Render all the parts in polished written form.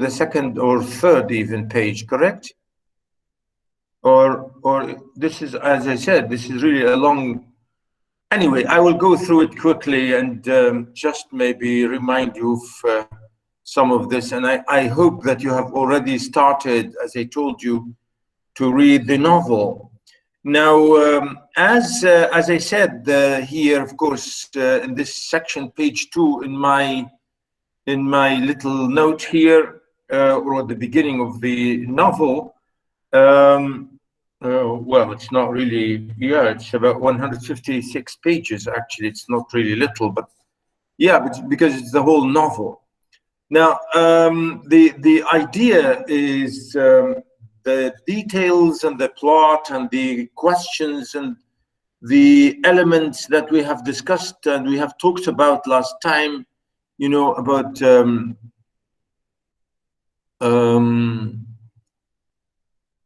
the second or third even page, correct? Or this is, as I said, this is really a long. Anyway, I will go through it quickly and just maybe remind you of some of this. And I hope that you have already started, as I told you, to read the novel. Now, as I said here, of course, in this section, page 2, in my little note here, or at the beginning of the novel, well, it's not really, yeah, it's about 156 pages, actually. It's not really little, but yeah, but because it's the whole novel. Now, the idea is the details and the plot and the questions and the elements that we have discussed and we have talked about last time, you know, about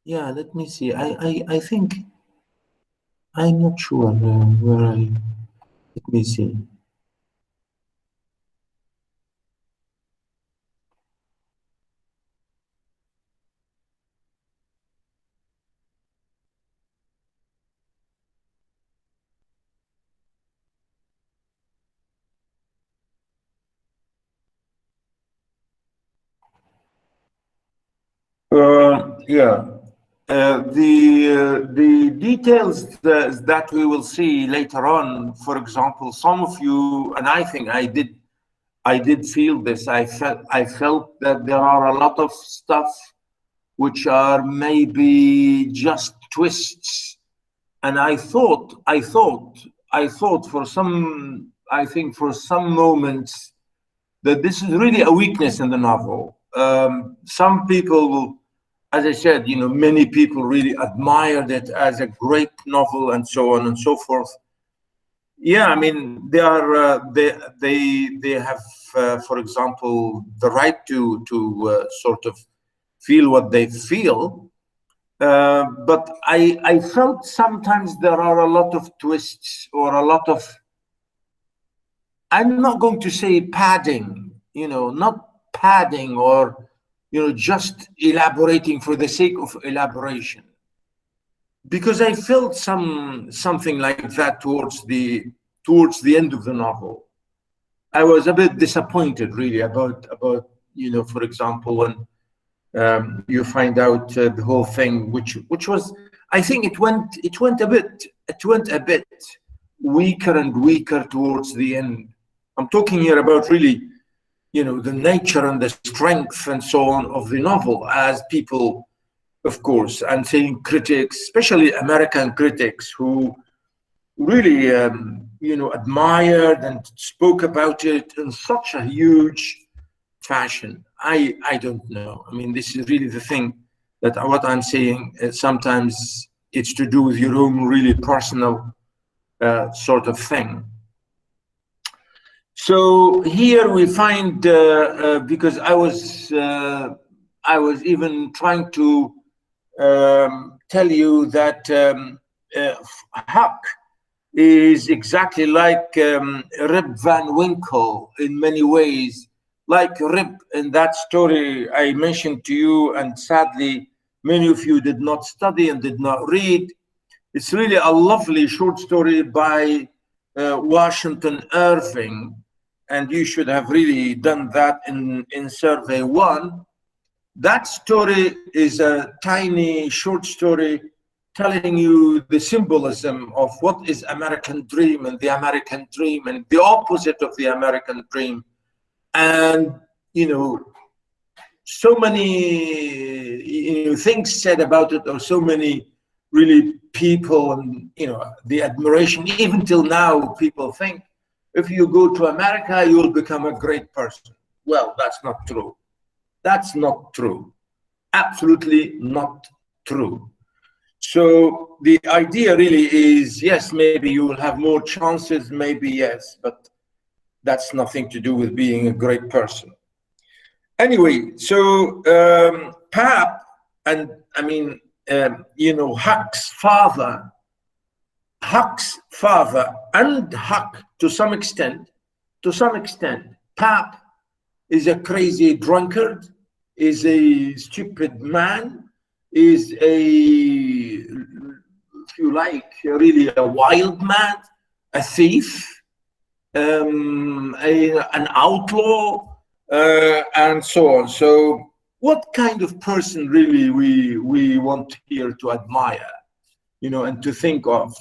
yeah, let me see. I think I'm not sure where let me see. Yeah. The details that we will see later on, for example, some of you, and I think I did feel this. I felt that there are a lot of stuff which are maybe just twists, and I thought for some, I think for some moments that this is really a weakness in the novel. Some people will, as I said, you know, many people really admired it as a great novel and so on and so forth. Yeah, I mean, they are they have, for example, the right to sort of feel what they feel. But I felt sometimes there are a lot of twists or a lot of, I'm not going to say padding, you know, not padding or, you know, just elaborating for the sake of elaboration. Because I felt something like that towards the end of the novel. I was a bit disappointed, really, about you know, for example, when you find out the whole thing, which was, I think it went a bit weaker and weaker towards the end. I'm talking here about really, you know, the nature and the strength and so on of the novel, as people, of course, and saying critics, especially American critics, who really, you know, admired and spoke about it in such a huge fashion. I don't know. I mean, this is really the thing, that what I'm saying, sometimes it's to do with your own really personal sort of thing. So here we find, because I was even trying to tell you that Huck is exactly like Rip Van Winkle in many ways, like Rip in that story I mentioned to you, and sadly many of you did not study and did not read. It's really a lovely short story by Washington Irving, and you should have really done that in survey 1. That story is a tiny short story telling you the symbolism of what is American dream and the American dream and the opposite of the American dream. And, you know, so many, you know, things said about it, or so many really people, and, you know, the admiration, even till now, people think if you go to America, you will become a great person. Well, that's not true. That's not true. Absolutely not true. So the idea really is, yes, maybe you will have more chances, maybe yes, but that's nothing to do with being a great person. Anyway, so Pap, and I mean, you know, Huck's father, and Huck, to some extent, Pap is a crazy drunkard, is a stupid man, is a, if you like, really a wild man, a thief, an outlaw, and so on. So what kind of person really we want here to admire, you know, and to think of?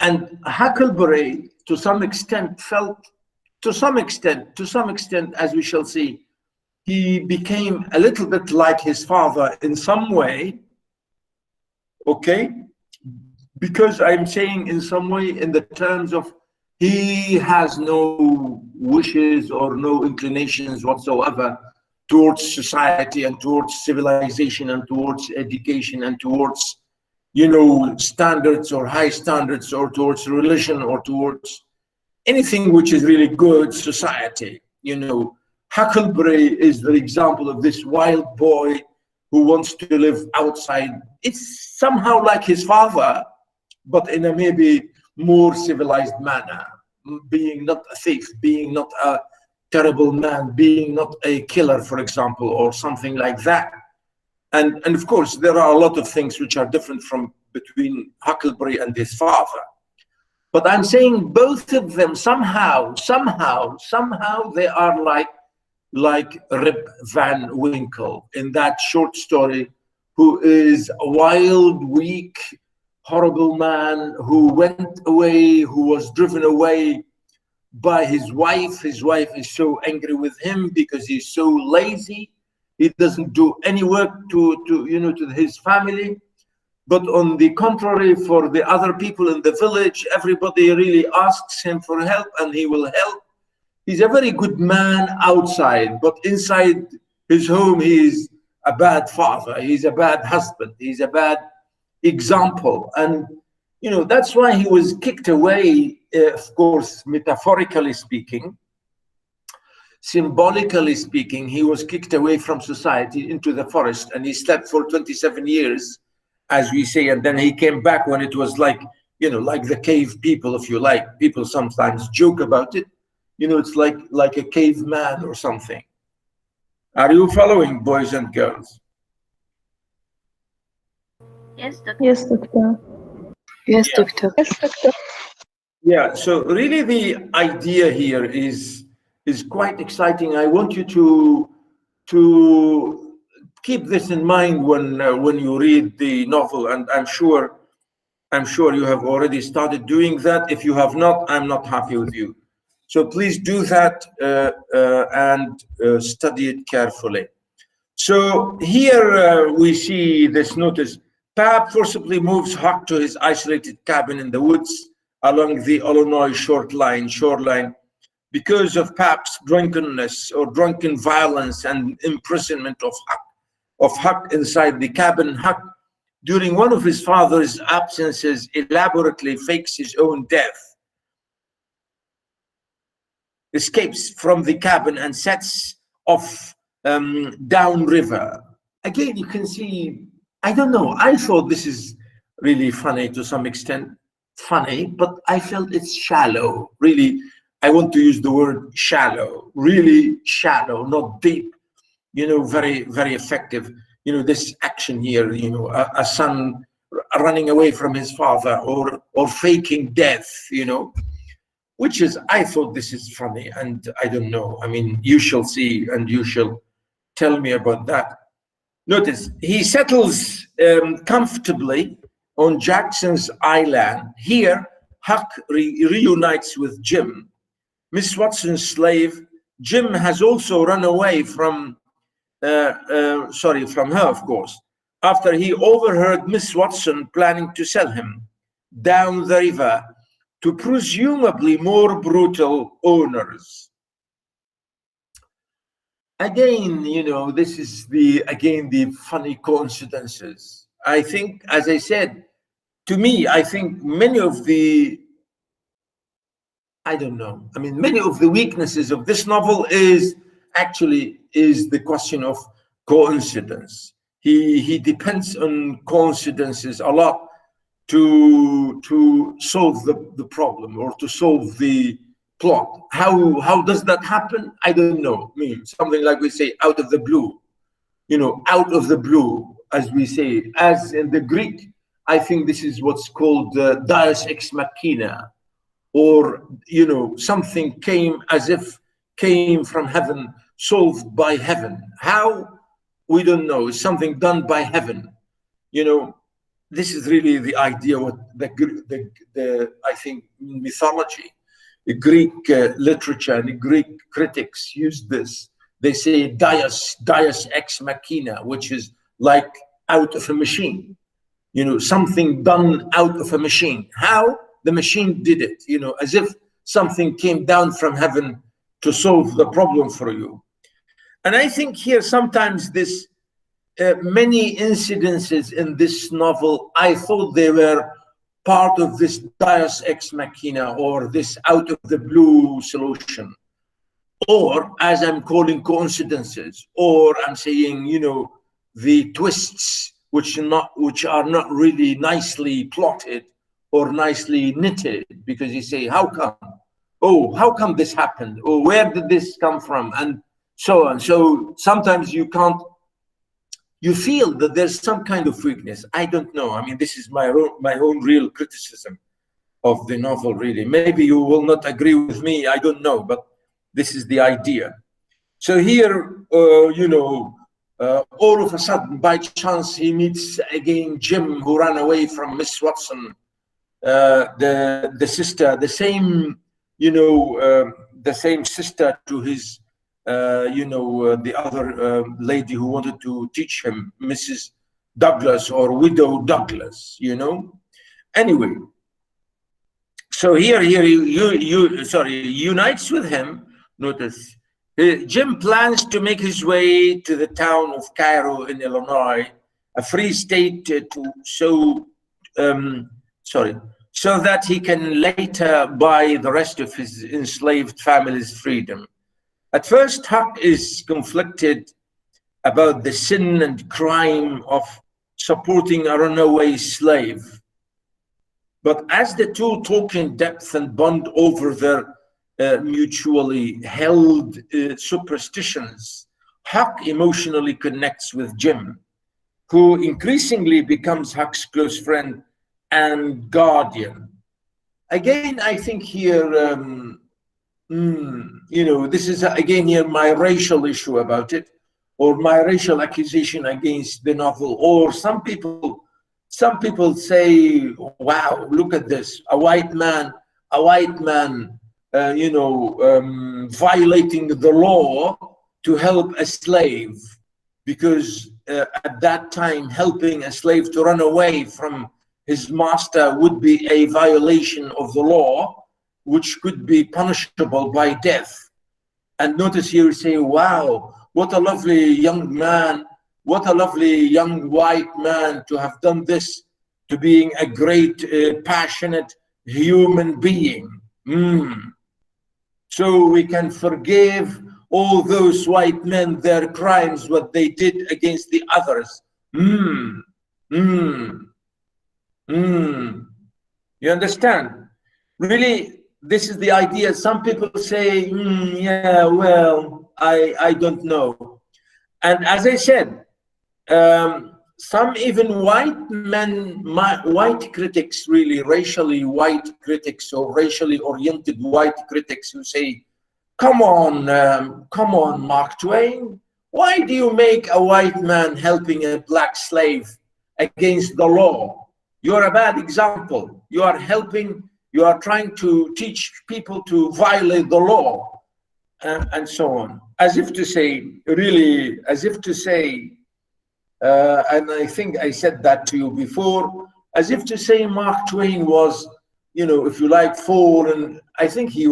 And Huckleberry, to some extent, felt, to some extent, as we shall see, he became a little bit like his father in some way, okay? Because I'm saying in some way in the terms of he has no wishes or no inclinations whatsoever towards society and towards civilization and towards education and towards, you know, standards or high standards or towards religion or towards anything which is really good society. You know, Huckleberry is the example of this wild boy who wants to live outside. It's somehow like his father, but in a maybe more civilized manner, being not a thief, being not a terrible man, being not a killer, for example, or something like that. And of course, there are a lot of things which are different from between Huckleberry and his father. But I'm saying both of them somehow they are like Rip Van Winkle in that short story, who is a wild, weak, horrible man who went away, who was driven away by his wife. His wife is so angry with him because he's so lazy. He doesn't do any work to his family. But on the contrary, for the other people in the village, everybody really asks him for help and he will help. He's a very good man outside, but inside his home, he's a bad father. He's a bad husband. He's a bad example. And, you know, that's why he was kicked away, of course, metaphorically speaking. Symbolically speaking, he was kicked away from society into the forest, and he slept for 27 years, as we say, and then he came back when it was like, you know, like the cave people, if you like. People sometimes joke about it. You know, it's like a caveman or something. Are you following, boys and girls? Yes, Doctor. Yes, Doctor. Yes, Doctor. Yes, Doctor. Yeah, so really the idea here is quite exciting. I want you to keep this in mind when you read the novel, and I'm sure you have already started doing that. If you have not, I'm not happy with you. So please do that and study it carefully. So here we see this notice. Pap forcibly moves Huck to his isolated cabin in the woods along the Illinois shoreline because of Pap's drunkenness or drunken violence and imprisonment of Huck inside the cabin. Huck, during one of his father's absences, elaborately fakes his own death, escapes from the cabin and sets off downriver. Again, you can see, I don't know, I thought this is really funny to some extent, but I felt it's shallow, really. I want to use the word shallow, really shallow, not deep, you know, very, very effective. You know, this action here, you know, a son running away from his father or faking death, you know, which is, I thought this is funny, and I don't know. I mean, you shall see and you shall tell me about that. Notice, he settles comfortably on Jackson's Island. Here, Huck reunites with Jim, Miss Watson's slave. Jim has also run away from her, of course, after he overheard Miss Watson planning to sell him down the river to presumably more brutal owners. Again, you know, this is the funny coincidences. I think, as I said, to me, I think many of the, I don't know, I mean, many of the weaknesses of this novel is the question of coincidence. He depends on coincidences a lot to solve the problem or to solve the plot. How does that happen? I don't know. I mean, something like we say, out of the blue. out of the blue, as we say. As in the Greek, I think this is what's called Deus ex machina, or something came as if came from heaven, solved by heaven. How? We don't know. It's something done by heaven. This is really the idea. What the I think mythology, the Greek literature and the Greek critics use this. They say Deus ex machina, which is like out of a machine. Something done out of a machine. How? The machine did it. As if something came down from heaven to solve the problem for you. And I think here sometimes this many incidences in this novel, I thought they were part of this Deus ex machina, or this out of the blue solution, or as I'm calling coincidences, or I'm saying the twists which are not really nicely plotted or nicely knitted, because you say, how come? Oh, how come this happened? Or where did this come from? And so on. So sometimes you feel that there's some kind of weakness. I don't know. I mean, this is my own real criticism of the novel, really. Maybe you will not agree with me, I don't know, but this is the idea. So here, all of a sudden, by chance, he meets again Jim, who ran away from Miss Watson, the sister, the same, the same sister to his, the other lady who wanted to teach him, Mrs. Douglas, or Widow Douglas, Anyway, so here unites with him. Notice, Jim plans to make his way to the town of Cairo in Illinois, a free state, so that he can later buy the rest of his enslaved family's freedom. At first, Huck is conflicted about the sin and crime of supporting a runaway slave. But as the two talk in depth and bond over their mutually held superstitions, Huck emotionally connects with Jim, who increasingly becomes Huck's close friend and guardian. Again, I think here, this is again here my racial issue about it, or my racial accusation against the novel. Or some people say, wow, look at this, a white man, violating the law to help a slave, because at that time, helping a slave to run away from his master would be a violation of the law, which could be punishable by death. And notice here, say, wow, what a lovely young man, what a lovely young white man to have done this, to being a great, passionate human being. So we can forgive all those white men their crimes, what they did against the others. You understand? Really, this is the idea. Some people say, yeah, well, I don't know. And as I said, some even white men, white critics, really racially white critics, or racially oriented white critics, who say, come on, Mark Twain, why do you make a white man helping a black slave against the law? You're a bad example. You are trying to teach people to violate the law, and so on. As if to say, really, as if to say, and I think I said that to you before, as if to say Mark Twain was, if you like, fallen. I think he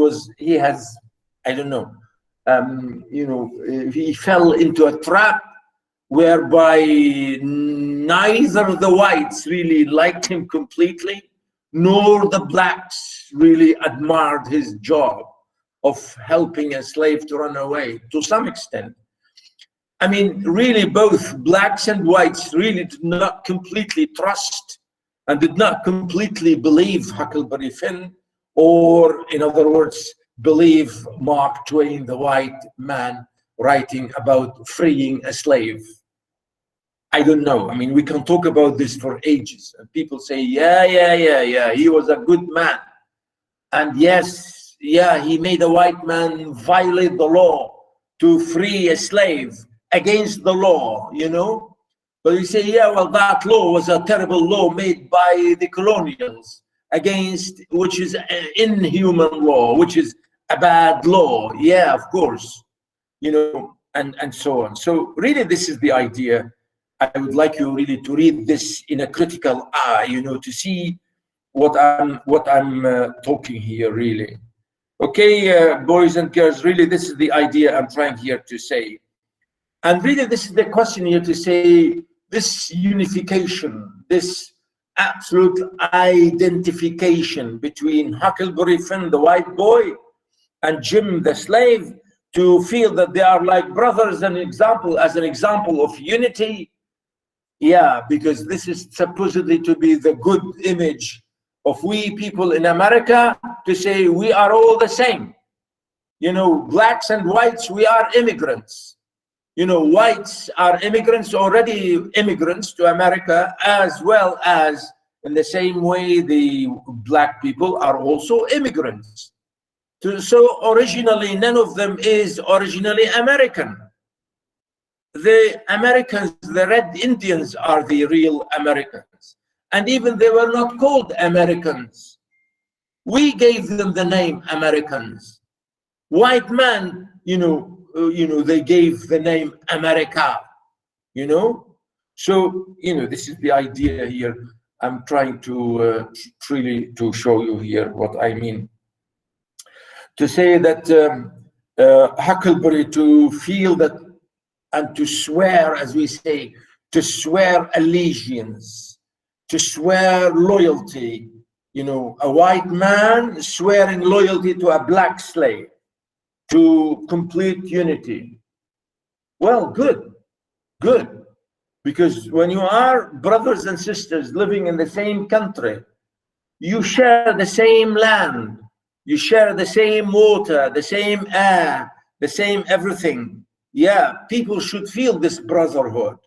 has, I don't know, he fell into a trap whereby neither the whites really liked him completely, nor the blacks really admired his job of helping a slave to run away, to some extent. I mean, really, both blacks and whites really did not completely trust and did not completely believe Huckleberry Finn, or, in other words, believe Mark Twain, the white man, writing about freeing a slave. I don't know. I mean, we can talk about this for ages. And people say, yeah, he was a good man. And yes, yeah, he made a white man violate the law to free a slave against the law, you know? But you say, yeah, well, that law was a terrible law made by the colonials against, which is an inhuman law, which is a bad law. Yeah, of course, you know, and so on. So really, this is the idea. I would like you really to read this in a critical eye, you know, to see what I'm talking here, really. Okay, boys and girls, really, this is the idea I'm trying here to say. And really, this is the question here to say, this unification, this absolute identification between Huckleberry Finn, the white boy, and Jim, the slave, to feel that they are like brothers, as an example of unity. Yeah, because this is supposedly to be the good image of we people in America, to say we are all the same. You know, blacks and whites, we are immigrants. You know, whites are immigrants, already immigrants to America, as well as in the same way the black people are also immigrants. So originally, none of them is originally American. The Americans, the Red Indians, are the real Americans. And even they were not called Americans. We gave them the name Americans. White man, you know, they gave the name America, you know? So, you know, this is the idea here. I'm trying to really to show you here what I mean. To say that Huckleberry, to feel that, and to swear, as we say, to swear allegiance, to swear loyalty. You know, a white man swearing loyalty to a black slave, to complete unity. Well, good. Because when you are brothers and sisters living in the same country, you share the same land, you share the same water, the same air, the same everything. Yeah, people should feel this brotherhood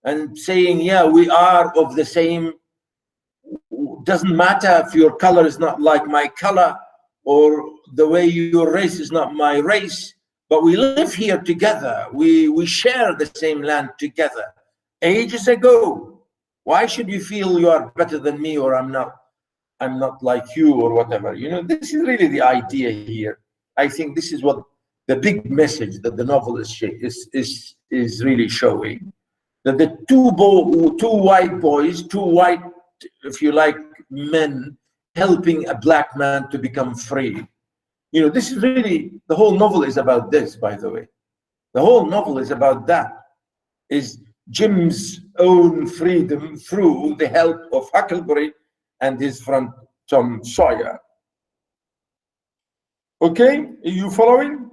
and saying, yeah, we are of the same. Doesn't matter if your color is not like my color, or the way your race is not my race, but we live here together. We share the same land together. Ages ago, why should you feel you are better than me, or I'm not like you, or whatever? You know, this is really the idea here. I think this is what the big message that the novel is really showing. That the two white boys, two white, if you like, men, helping a black man to become free. You know, this is really, the whole novel is about this, by the way. The whole novel is about that, is Jim's own freedom through the help of Huckleberry and his friend Tom Sawyer. Okay, are you following?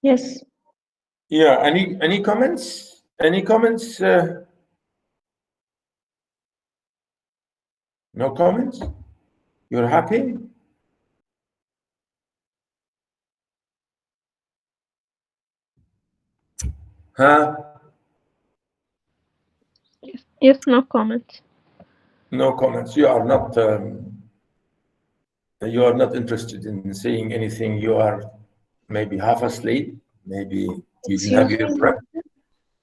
Yes. Yeah, any comments? Any comments? No comments? You're happy? Huh? Yes, no comment. No comments. You are not interested in saying anything. You are maybe half asleep. Maybe you didn't have your breath.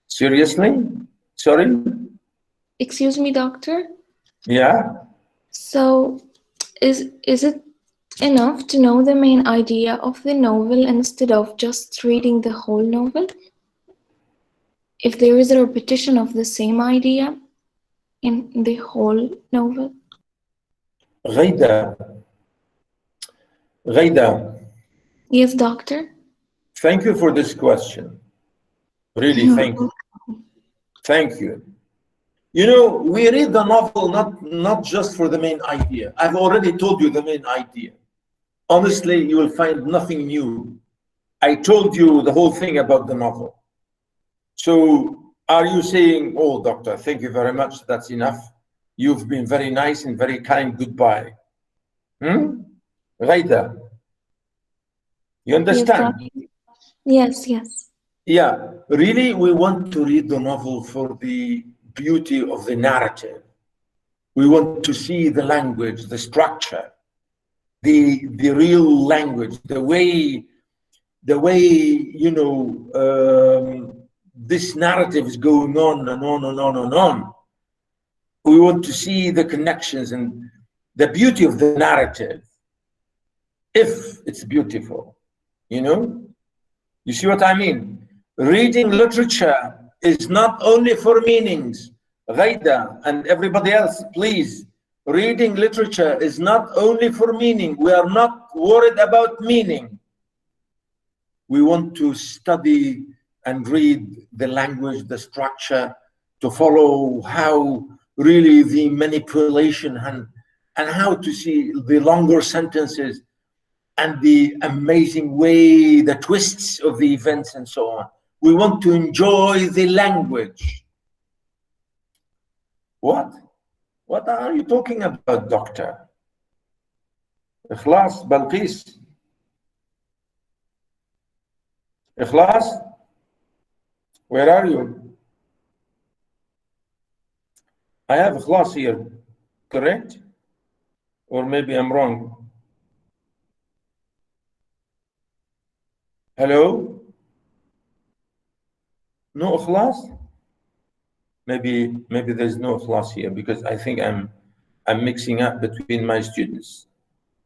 Seriously? Sorry? Excuse me, doctor. Yeah? So, is it enough to know the main idea of the novel instead of just reading the whole novel? If there is a repetition of the same idea in the whole novel? Ghaida. Yes, doctor. Thank you for this question. Really, thank you. Thank you. You know, we read the novel not just for the main idea. I've already told you the main idea. Honestly, you will find nothing new. I told you the whole thing about the novel. So are you saying, oh, doctor, thank you very much, that's enough? You've been very nice and very kind, goodbye. Ghaida, you understand? Yes. Yeah, really, we want to read the novel for the beauty of the narrative. We want to see the language, the structure, the real language, the way you know this narrative is going on and on and on and on. We want to see the connections and the beauty of the narrative, if it's beautiful, you know. You see what I mean? Reading literature is not only for meanings. Ghaida and everybody else, please. Reading literature is not only for meaning. We are not worried about meaning. We want to study and read the language, the structure, to follow how really the manipulation and how to see the longer sentences and the amazing way, the twists of the events and so on. We want to enjoy the language. What? What are you talking about, doctor? Ikhlas, Balqis? Ikhlas? Where are you? I have Ikhlas here, correct? Or maybe I'm wrong. Hello? No Ikhlas? Maybe there's no Ikhlas here because I think I'm mixing up between my students.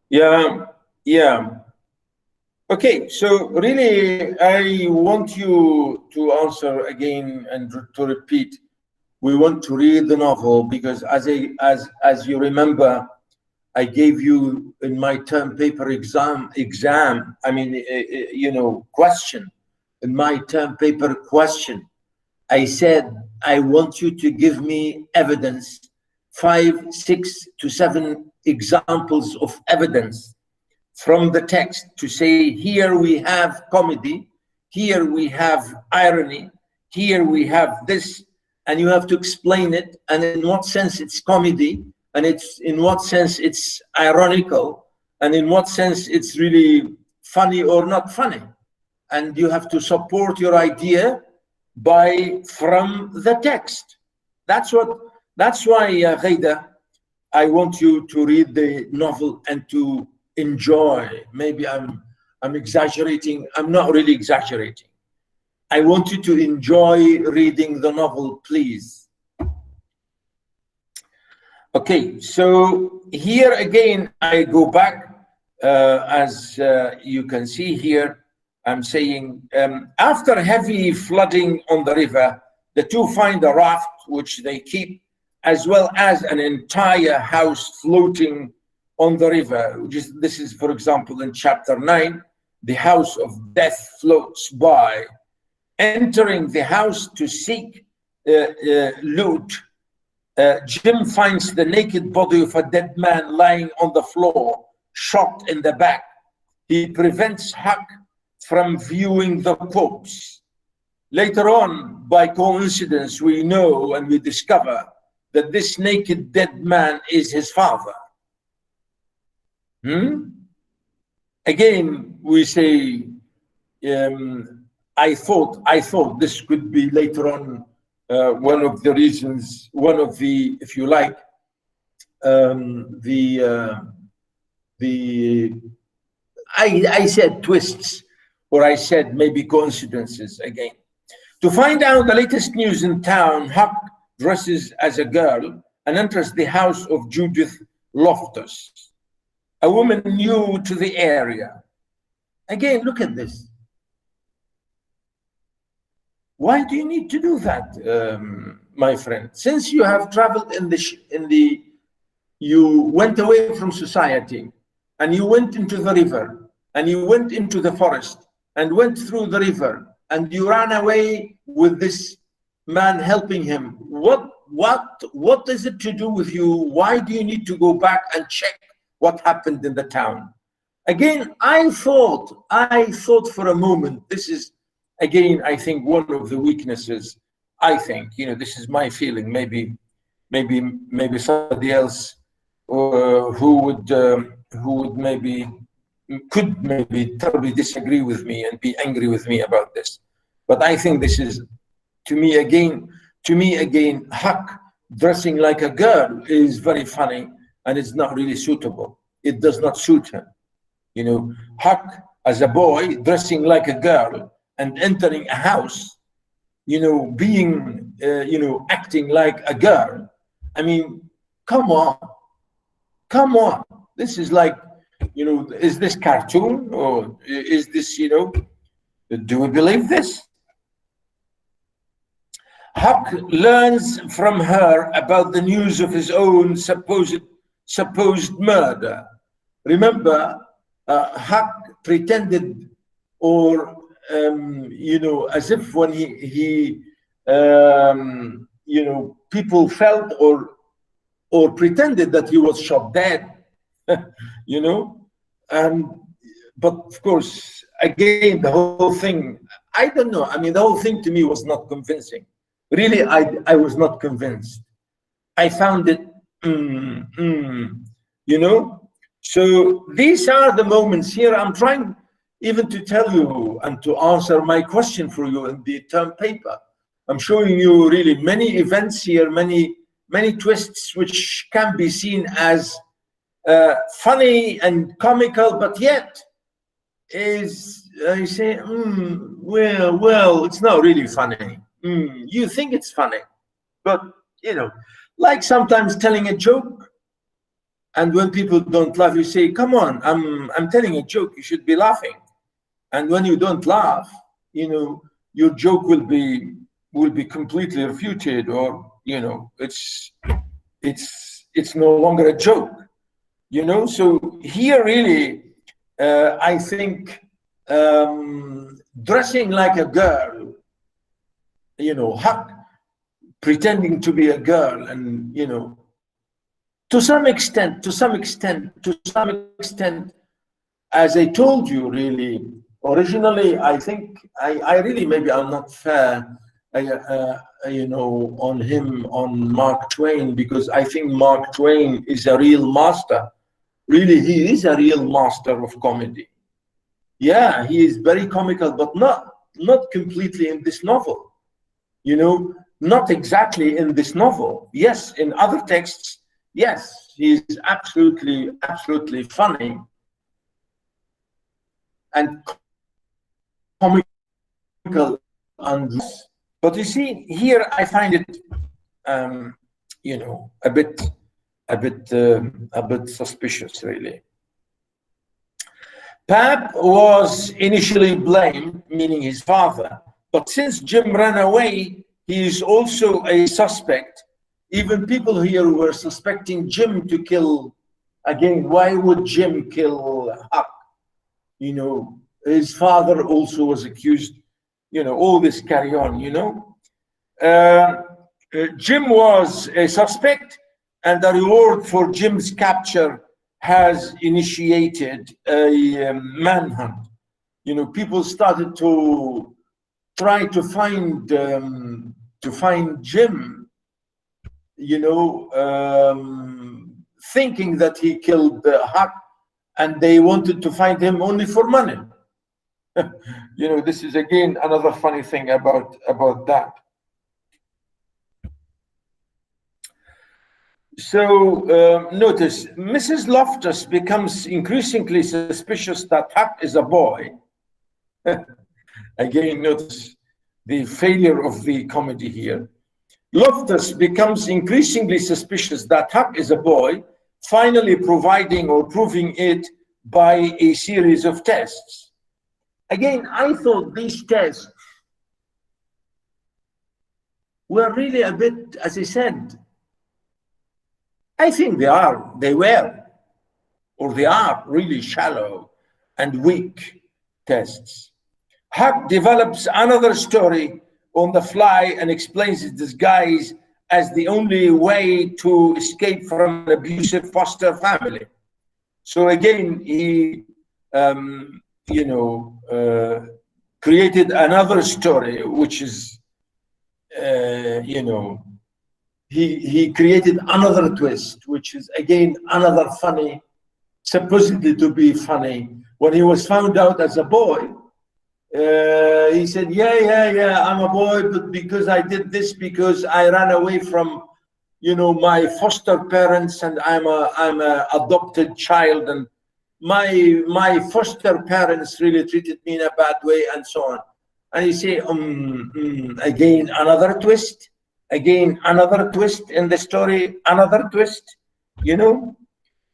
Yeah. Okay, so really I want you to answer again and to repeat. We want to read the novel because as you remember, I gave you in my term paper exam, I mean, you know, question. In my term paper question, I said, I want you to give me evidence, 5, 6 to 7 examples of evidence from the text to say, here we have comedy, here we have irony, here we have this, and you have to explain it, and in what sense it's comedy, and it's in what sense it's ironical, and in what sense it's really funny or not funny. And you have to support your idea from the text. That's why, Ghaida, I want you to read the novel and to enjoy. Maybe I'm exaggerating. I'm not really exaggerating. I want you to enjoy reading the novel, please. Okay, so here again, I go back, as you can see here, I'm saying, after heavy flooding on the river, the two find a raft which they keep, as well as an entire house floating on the river. This is, for example, in chapter 9, the house of death floats by. Entering the house to seek loot, Jim finds the naked body of a dead man lying on the floor, shot in the back. He prevents Huck from viewing the corpse. Later on, by coincidence, we know and we discover that this naked dead man is his father. Again, we say, I thought this could be later on one of the reasons, one of the, if you like, I said twists, or I said maybe coincidences again. To find out the latest news in town, Huck dresses as a girl and enters the house of Judith Loftus, a woman new to the area. Again, look at this. Why do you need to do that, my friend? Since you have traveled you went away from society, and you went into the river, and you went into the forest, and went through the river, and you ran away with this man helping him. What is it to do with you? Why do you need to go back and check what happened in the town? Again, I thought for a moment, this is, again, I think one of the weaknesses, I think, you know, this is my feeling, maybe somebody else who would could maybe totally disagree with me and be angry with me about this. But I think this is, to me again, Huck dressing like a girl is very funny, and it's not really suitable. It does not suit him. You know, Huck as a boy dressing like a girl and entering a house, you know, being, you know, acting like a girl. I mean, come on. Come on. This is like, you know, is this cartoon, or is this, you know, do we believe this? Huck learns from her about the news of his own supposed murder. Remember, Huck pretended, or you know, as if when he you know, people felt or pretended that he was shot dead, you know, but of course, again, the whole thing, I don't know. I mean, the whole thing to me was not convincing. Really, I was not convinced. I found it, you know. So these are the moments here. I'm trying even to tell you and to answer my question for you in the term paper. I'm showing you really many events here, many twists which can be seen as funny and comical, but yet is, you say, well, it's not really funny. You think it's funny, but you know, like sometimes telling a joke, and when people don't laugh, you say, come on, I'm telling a joke, you should be laughing. And when you don't laugh, you know, your joke will be completely refuted, or you know, it's no longer a joke, you know. So here really, I think dressing like a girl, you know, Huck pretending to be a girl, and you know, to some extent, as I told you, really, originally, I think I really, maybe I'm not fair, you know, on him, on Mark Twain, because I think Mark Twain is a real master. Really, he is a real master of comedy. Yeah, he is very comical, but not completely in this novel. You know, not exactly in this novel. Yes, in other texts, yes, he is absolutely funny and comical, but you see here I find it you know, a bit suspicious, really. Pap was initially blamed, meaning his father, but since Jim ran away, he is also a suspect. Even people here were suspecting Jim to kill. Again, why would Jim kill Huck? You know, his father also was accused, you know, all this carry on, you know. Jim was a suspect, and the reward for Jim's capture has initiated a manhunt. You know, people started to try to find Jim, you know, thinking that he killed Huck, and they wanted to find him only for money. You know, this is again another funny thing about that. So notice Mrs. Loftus becomes increasingly suspicious that Huck is a boy. Again, notice the failure of the comedy here. Loftus becomes increasingly suspicious that Huck is a boy, finally providing or proving it by a series of tests. Again, I thought these tests were really a bit, as I said, I think they are really shallow and weak tests. Huck develops another story on the fly and explains his disguise as the only way to escape from an abusive foster family. So again, he, you know, created another story, which is, you know, he created another twist, which is again another funny, supposedly to be funny. When he was found out as a boy, he said, yeah, I'm a boy, but because I did this, because I ran away from, you know, my foster parents, and I'm a adopted child, and my foster parents really treated me in a bad way, and so on. And you say, again another twist, again another twist in the story, another twist, you know.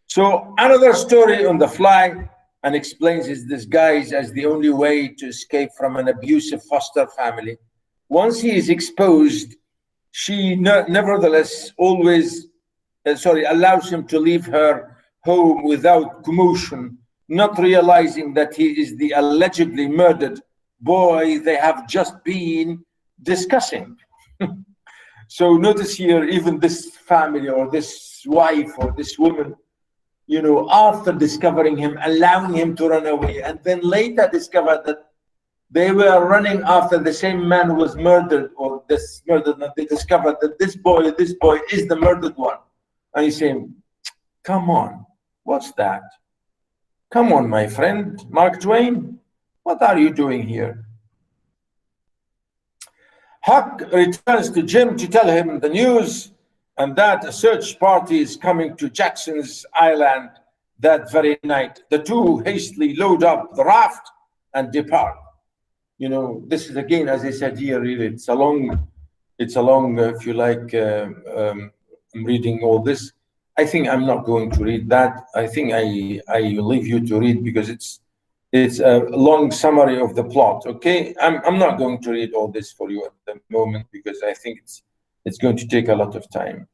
So another story on the fly, and explains his disguise as the only way to escape from an abusive foster family. Once he is exposed, she nevertheless always, allows him to leave her home without commotion, not realizing that he is the allegedly murdered boy they have just been discussing. So notice here, even this family or this wife or this woman, you know, after discovering him, allowing him to run away, and then later discovered that they were running after the same man who was murdered, or this murdered, and they discovered that this boy is the murdered one. And he's saying, come on, what's that? Come on, my friend, Mark Twain, what are you doing here? Huck returns to Jim to tell him the news, and that a search party is coming to Jackson's Island that very night. The two hastily load up the raft and depart. You know, this is again, as I said here, really, it's a long, if you like, I'm reading all this. I think I'm not going to read that. I think I leave you to read, because it's a long summary of the plot. Okay, I'm not going to read all this for you at the moment, because I think it's going to take a lot of time.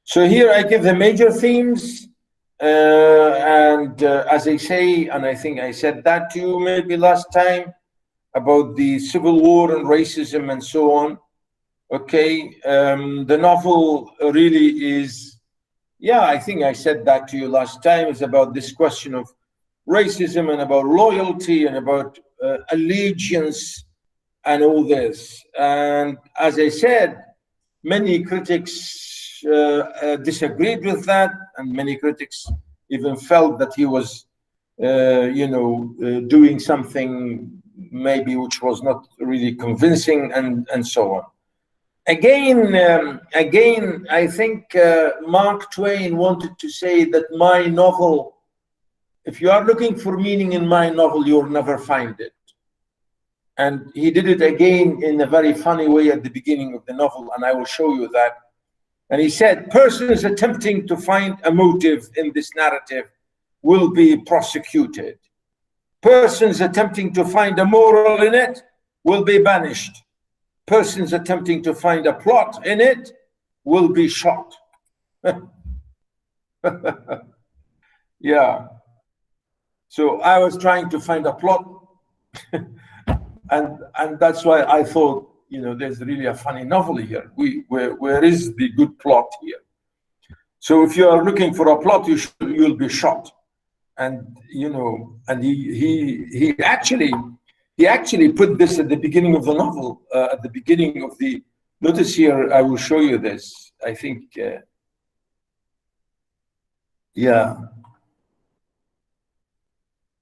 So here I give the major themes, and as I say, and I think I said that to you maybe last time, about the Civil War and racism and so on. Okay, the novel really is, yeah, I think I said that to you last time. It's about this question of racism and about loyalty and about allegiance and all this. And as I said, many critics disagreed with that, and many critics even felt that he was, doing something maybe which was not really convincing, and so on. Again, I think Mark Twain wanted to say that my novel, if you are looking for meaning in my novel, you'll never find it. And he did it again in a very funny way at the beginning of the novel, and I will show you that. And he said, persons attempting to find a motive in this narrative will be prosecuted. Persons attempting to find a moral in it will be banished. Persons attempting to find a plot in it will be shot. Yeah. So I was trying to find a plot, and that's why I thought, you know, there's really a funny novel here. Where is the good plot here? So if you are looking for a plot, you'll be shot. And you know, and he actually put this at the beginning of the novel, at the beginning of the. Notice here, I will show you this. I think, yeah.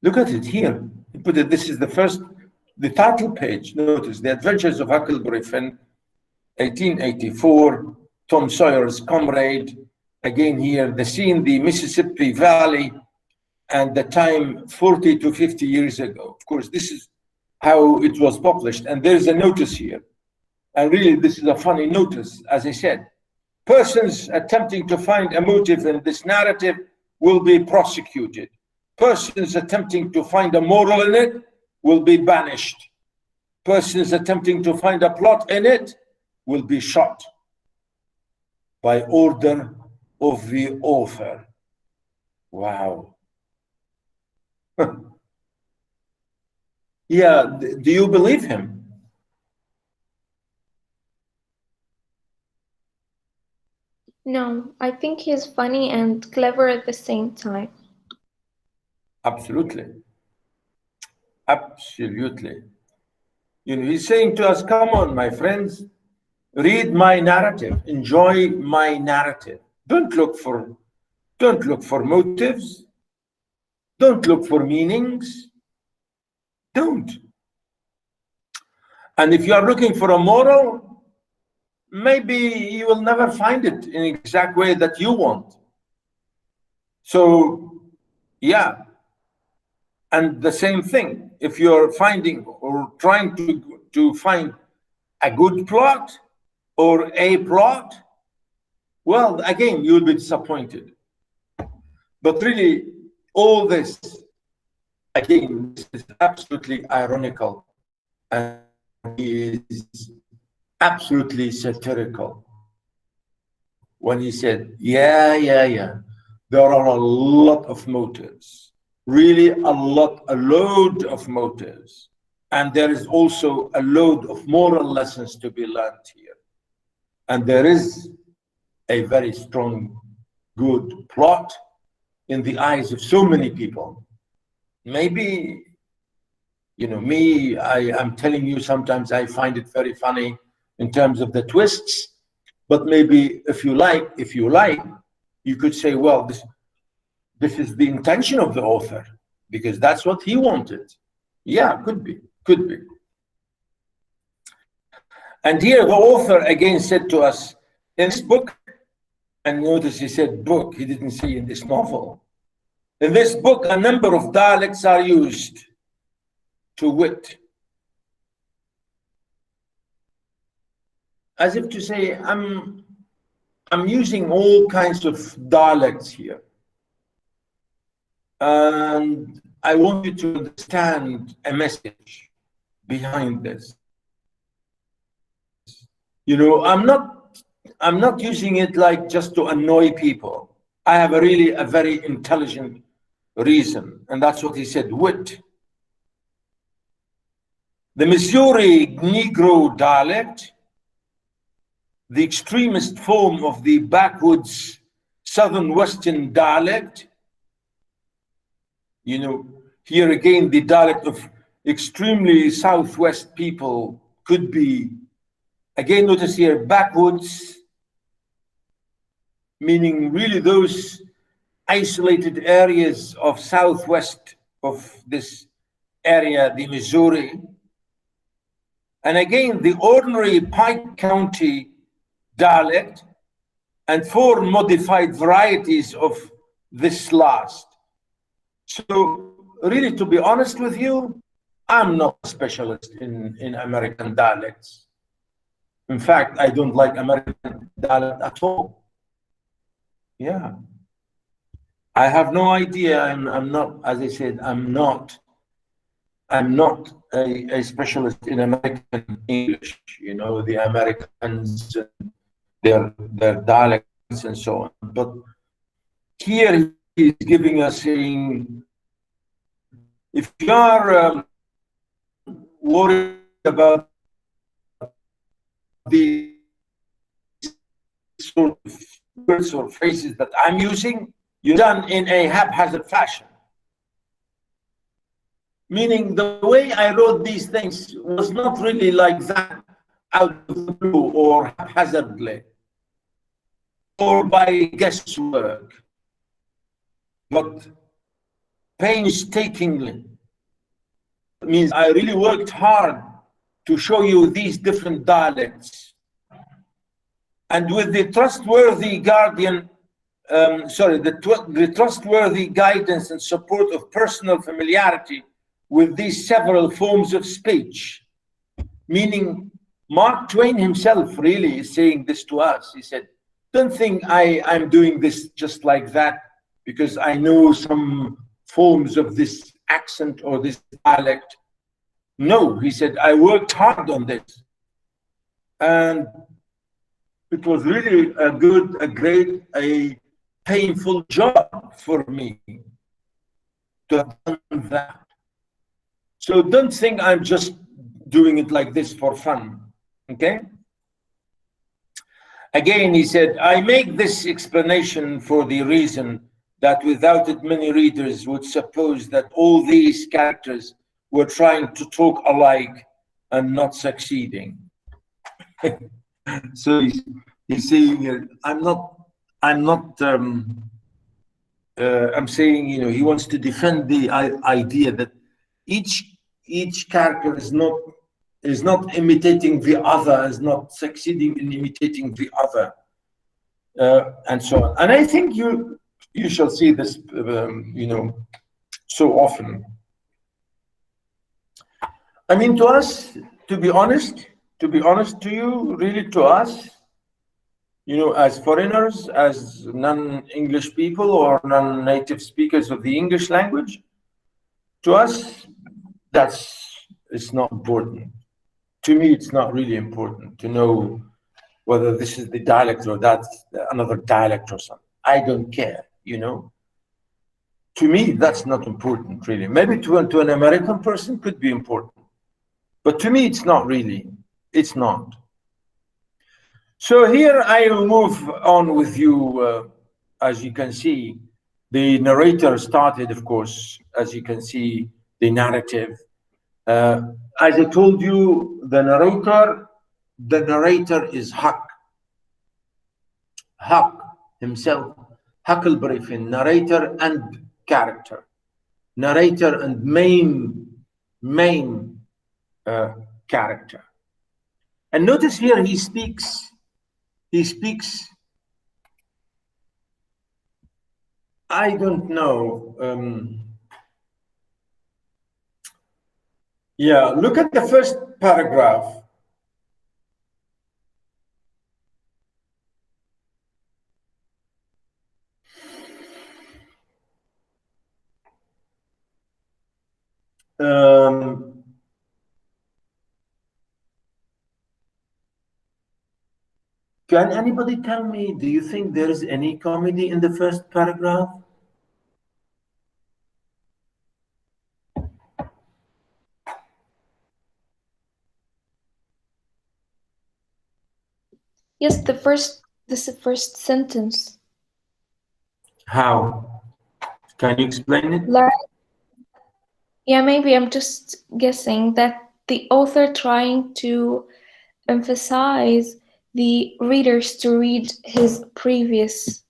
Look at it here. He put it. This is the title page. Notice The Adventures of Huckleberry Finn, 1884. Tom Sawyer's comrade. Again here, the scene, the Mississippi Valley. And the time 40 to 50 years ago. Of course, this is how it was published. And there's a notice here. And really, this is a funny notice. As I said, persons attempting to find a motive in this narrative will be prosecuted. Persons attempting to find a moral in it will be banished. Persons attempting to find a plot in it will be shot by order of the author. Wow. Yeah, do you believe him? No, I think he's funny and clever at the same time. Absolutely. Absolutely. You know, he's saying to us, come on, my friends, read my narrative, enjoy my narrative. Don't look for motives. Don't look for meanings. Don't. And if you are looking for a moral, maybe you will never find it in the exact way that you want. So, yeah. And the same thing, if you're finding or trying to find a good plot or a plot, well, again, you'll be disappointed. But really, all this, again, this is absolutely ironical and is absolutely satirical when he said, yeah, there are a lot of motives, really a load of motives. And there is also a load of moral lessons to be learned here. And there is a very strong, good plot in the eyes of so many people. Maybe, you know, me, I'm telling you, sometimes I find it very funny in terms of the twists, but maybe if you like, you could say, well, this is the intention of the author, because that's what he wanted. Yeah, could be. And here the author again said to us, in this book, and notice he said book, he didn't say in this novel. In this book, a number of dialects are used, to wit. As if to say, I'm using all kinds of dialects here. And I want you to understand a message behind this. You know, I'm not using it like just to annoy people. I have a very intelligent reason, and that's what he said, wit. The Missouri Negro dialect, the extremist form of the backwoods Southern Western dialect, you know, here again, the dialect of extremely Southwest people could be, again, notice here, backwoods, meaning really those isolated areas of Southwest of this area, the Missouri. And again, the ordinary Pike County dialect and 4 modified varieties of this last. So really, to be honest with you, I'm not a specialist in American dialects. In fact, I don't like American dialect at all. Yeah. I have no idea. I'm not, as I said, I'm not a specialist in American English, you know, the Americans, their dialects and so on. But here he's giving us saying, if you are worried about the sort of words or phrases that I'm using, you're done in a haphazard fashion. Meaning the way I wrote these things was not really like that, out of the blue or haphazardly, or by guesswork, but painstakingly. It means I really worked hard to show you these different dialects. And with the trustworthy the trustworthy guidance and support of personal familiarity with these several forms of speech, meaning Mark Twain himself really is saying this to us. He said, don't think I'm doing this just like that because I know some forms of this accent or this dialect. No, he said, I worked hard on this. And it was really a painful job for me to have done that. So don't think I'm just doing it like this for fun, okay? Again, he said, I make this explanation for the reason that without it, many readers would suppose that all these characters were trying to talk alike and not succeeding. So he's saying, I'm saying, you know, he wants to defend the idea that each character is not is not imitating the other, is not succeeding in imitating the other, and so on. And I think you shall see this, you know, so often. I mean, to us, to be honest to you, really to us, you know, as foreigners, as non-English people or non-native speakers of the English language, to us, it's not important. To me, it's not really important to know whether this is the dialect or that's another dialect or something. I don't care, you know. To me, that's not important, really. Maybe to an American person could be important. But to me, it's not really. It's not. So here I will move on with you. As you can see, the narrator started, of course, as you can see, the narrative. As I told you, the narrator is Huck. Huck himself, Huckleberry, narrator and character. Narrator and main character. And notice here he speaks, I don't know. Yeah, look at the first paragraph. Can anybody tell me, do you think there is any comedy in the first paragraph? Yes, this is the first sentence. How? Can you explain it? Yeah, maybe I'm just guessing that the author trying to emphasize the readers to read his previous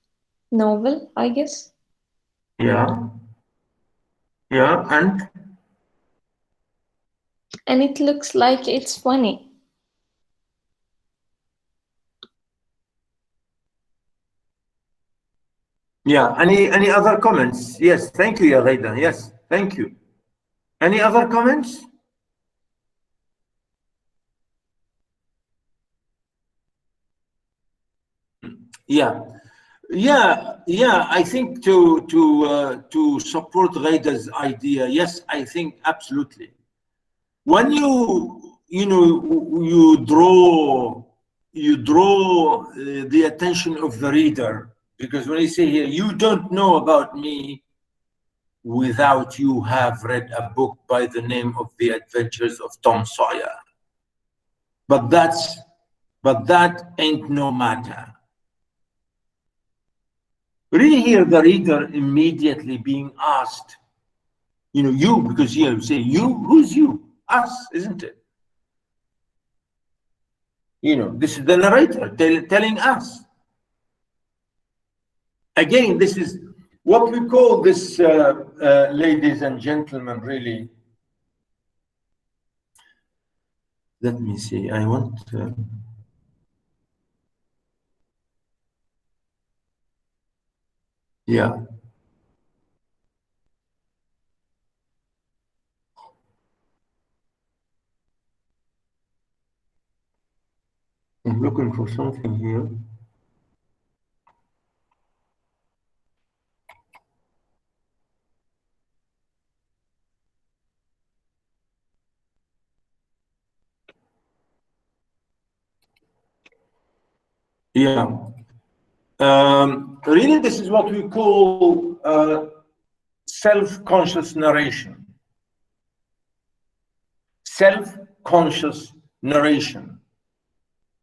novel, I guess. Yeah. Yeah, and it looks like it's funny. Yeah, any other comments? Yes, thank you, Yaghida. Yes, thank you. Any other comments? Yeah, I think to support Ghaida's idea, yes, I think absolutely. When you draw the attention of the reader, because when you say here, you don't know about me without you have read a book by the name of The Adventures of Tom Sawyer. But that ain't no matter. Really hear the reader immediately being asked, you, because here you say you, who's you? Us, isn't it? This is the narrator telling us. Again, this is what we call this, ladies and gentlemen, really. Let me see, I want yeah. I'm looking for something here. Yeah. Really, this is what we call self-conscious narration. Self-conscious narration,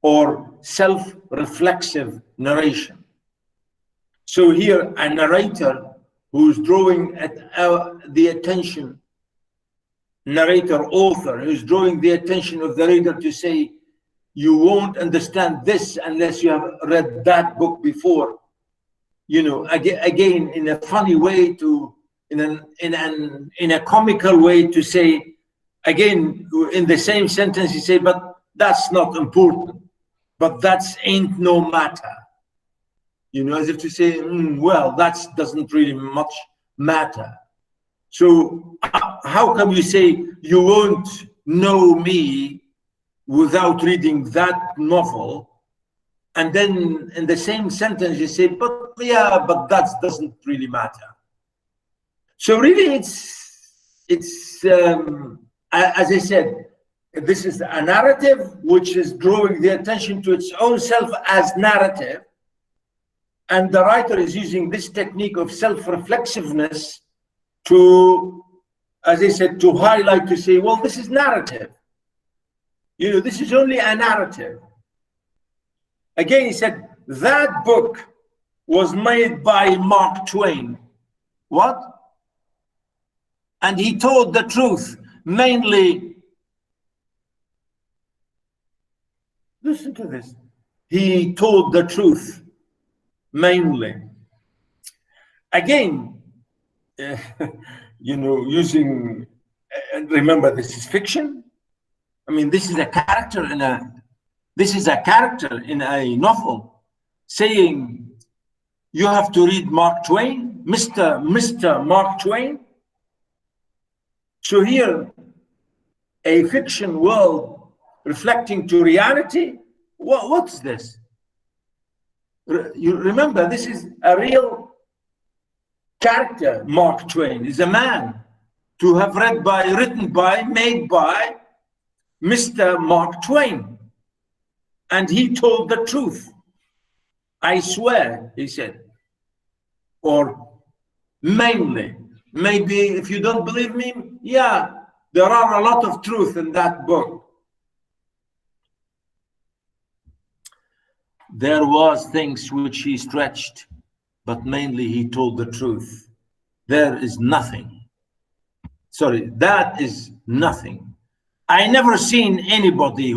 or self-reflexive narration. So here, a narrator who's drawing at the attention, narrator, author, who's drawing the attention of the reader to say, you won't understand this unless you have read that book before. Again, in a funny way, in a comical way, to say, again, in the same sentence, he say, but that's not important. But that's ain't no matter. You know, as if to say, well, that doesn't really much matter. So how come you say you won't know me without reading that novel? And then in the same sentence you say, but yeah, but that doesn't really matter. So really it's as I said, this is a narrative which is drawing the attention to its own self as narrative. And the writer is using this technique of self-reflexiveness to, as I said, to highlight, to say, well, this is narrative. You know, this is only a narrative. Again, he said, that book was made by Mark Twain. What? And he told the truth, mainly. Listen to this. He told the truth, mainly. Again, you know, using, remember, this is fiction. I mean, this is a character in a novel saying, you have to read Mark Twain, Mr. Mark Twain. So here, a fiction world reflecting to reality. What's this? You remember, this is a real character. Mark Twain is a man to have written by, made by Mr. Mark Twain. And he told the truth. I swear, he said. Or mainly. Maybe if you don't believe me, yeah, there are a lot of truth in that book. There was things which he stretched, but mainly he told the truth. There is nothing. Sorry, that is nothing. I never seen anybody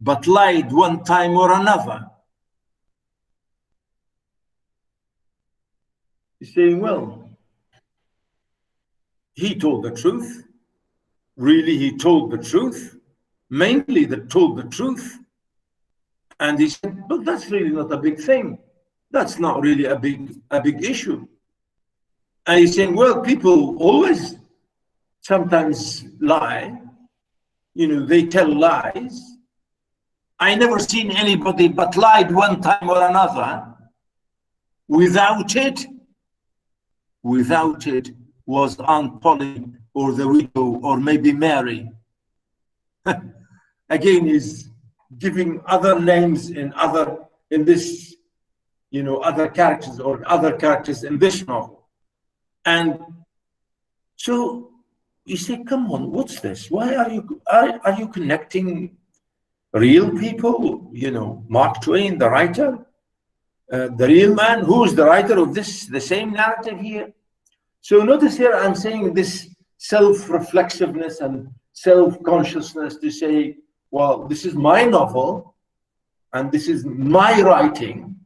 but lied one time or another. He's saying, well, he told the truth. Really, he told the truth. Mainly that told the truth. And he said, but that's really not a big thing. That's not really a big issue. And he's saying, well, people always sometimes lie. You know, they tell lies. I never seen anybody but lied one time or another. Without it was Aunt Polly or the widow or maybe Mary. Again, he's giving other names in this, you know, other characters in this novel. And so you say, come on, what's this? Why are you connecting real people? You know, Mark Twain, the writer, the real man, who's the writer of the same narrative here? So notice here, I'm saying this self-reflexiveness and self-consciousness to say, well, this is my novel, and this is my writing,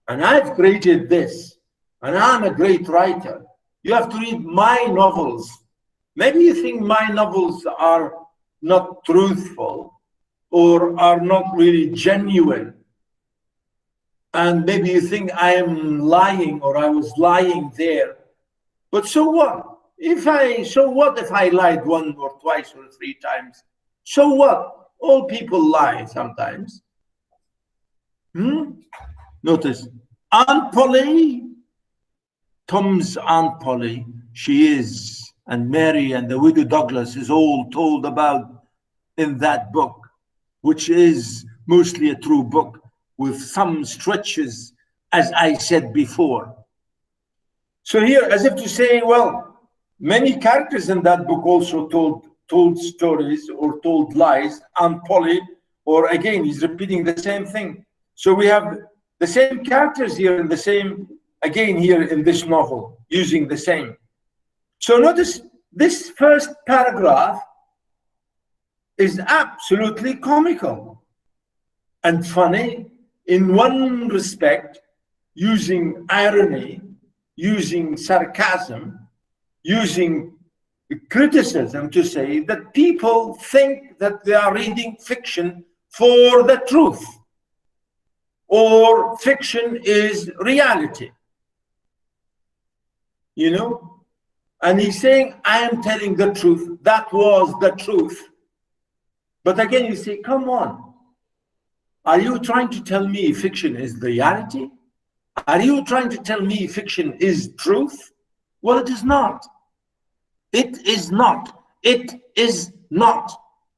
and I've created this, and I'm a great writer. You have to read my novels. Maybe you think my novels are not truthful or are not really genuine. And maybe you think I am lying or I was lying there. But so what? If I lied one or twice or three times? So what? All people lie sometimes. Notice, Aunt Polly, Tom's Aunt Polly, she is, and Mary and the widow Douglas is all told about in that book, which is mostly a true book with some stretches, as I said before. So here, as if to say, well, many characters in that book also told stories or told lies. Aunt Polly, or again, he's repeating the same thing. So we have the same characters here in the same, again here in this novel, using the same. So notice this first paragraph is absolutely comical and funny in one respect, using irony, using sarcasm, using criticism to say that people think that they are reading fiction for the truth, or fiction is reality, you know? And he's saying, I am telling the truth. That was the truth. But again, you say, come on. Are you trying to tell me fiction is the reality? Are you trying to tell me fiction is truth? Well, it is not. It is not. It is not.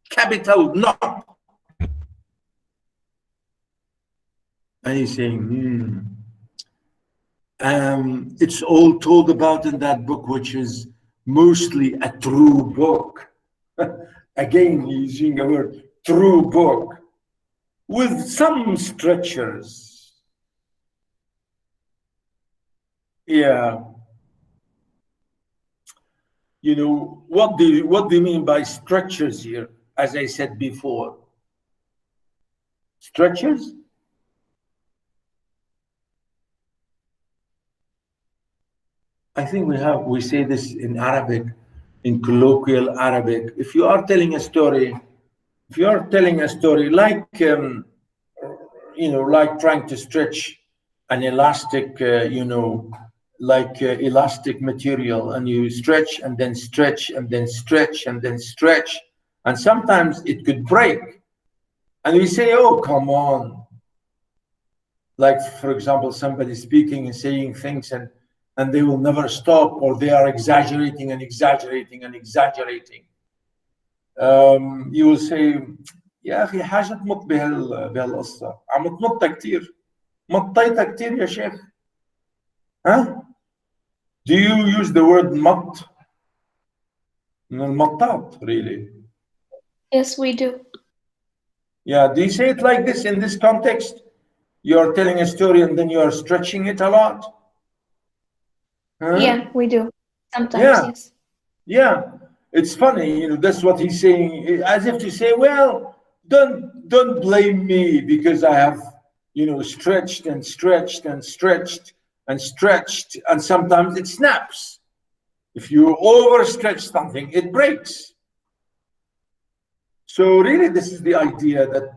Capital not. And he's saying, it's all told about in that book, which is mostly a true book. Again, he's using the word true book, with some stretchers. Yeah. You know, what do you mean by stretchers here? As I said before, stretchers? I think we say this in Arabic, in colloquial Arabic. If you are telling a story, like, you know, like trying to stretch an elastic, you know, like elastic material, and you stretch and then stretch and then stretch and then stretch, and sometimes it could break. And we say, oh, come on. Like, for example, somebody speaking and saying things and they will never stop, or they are exaggerating and exaggerating and exaggerating. You will say, يا أخي حاجة تمط بهالقصة، عم تمطها كتير، مطيتها كتير يا شيخ. Huh? Do you use the word مط? من المطاط, really? Yes, we do. Yeah, do you say it like this in this context? You're telling a story and then you're stretching it a lot? Huh? Yeah, we do. Sometimes, yeah. Yes. Yeah, it's funny, you know, that's what he's saying, as if to say, well, don't blame me because I have, you know, stretched and stretched and stretched and stretched, and sometimes it snaps. If you overstretch something, it breaks. So really, this is the idea that,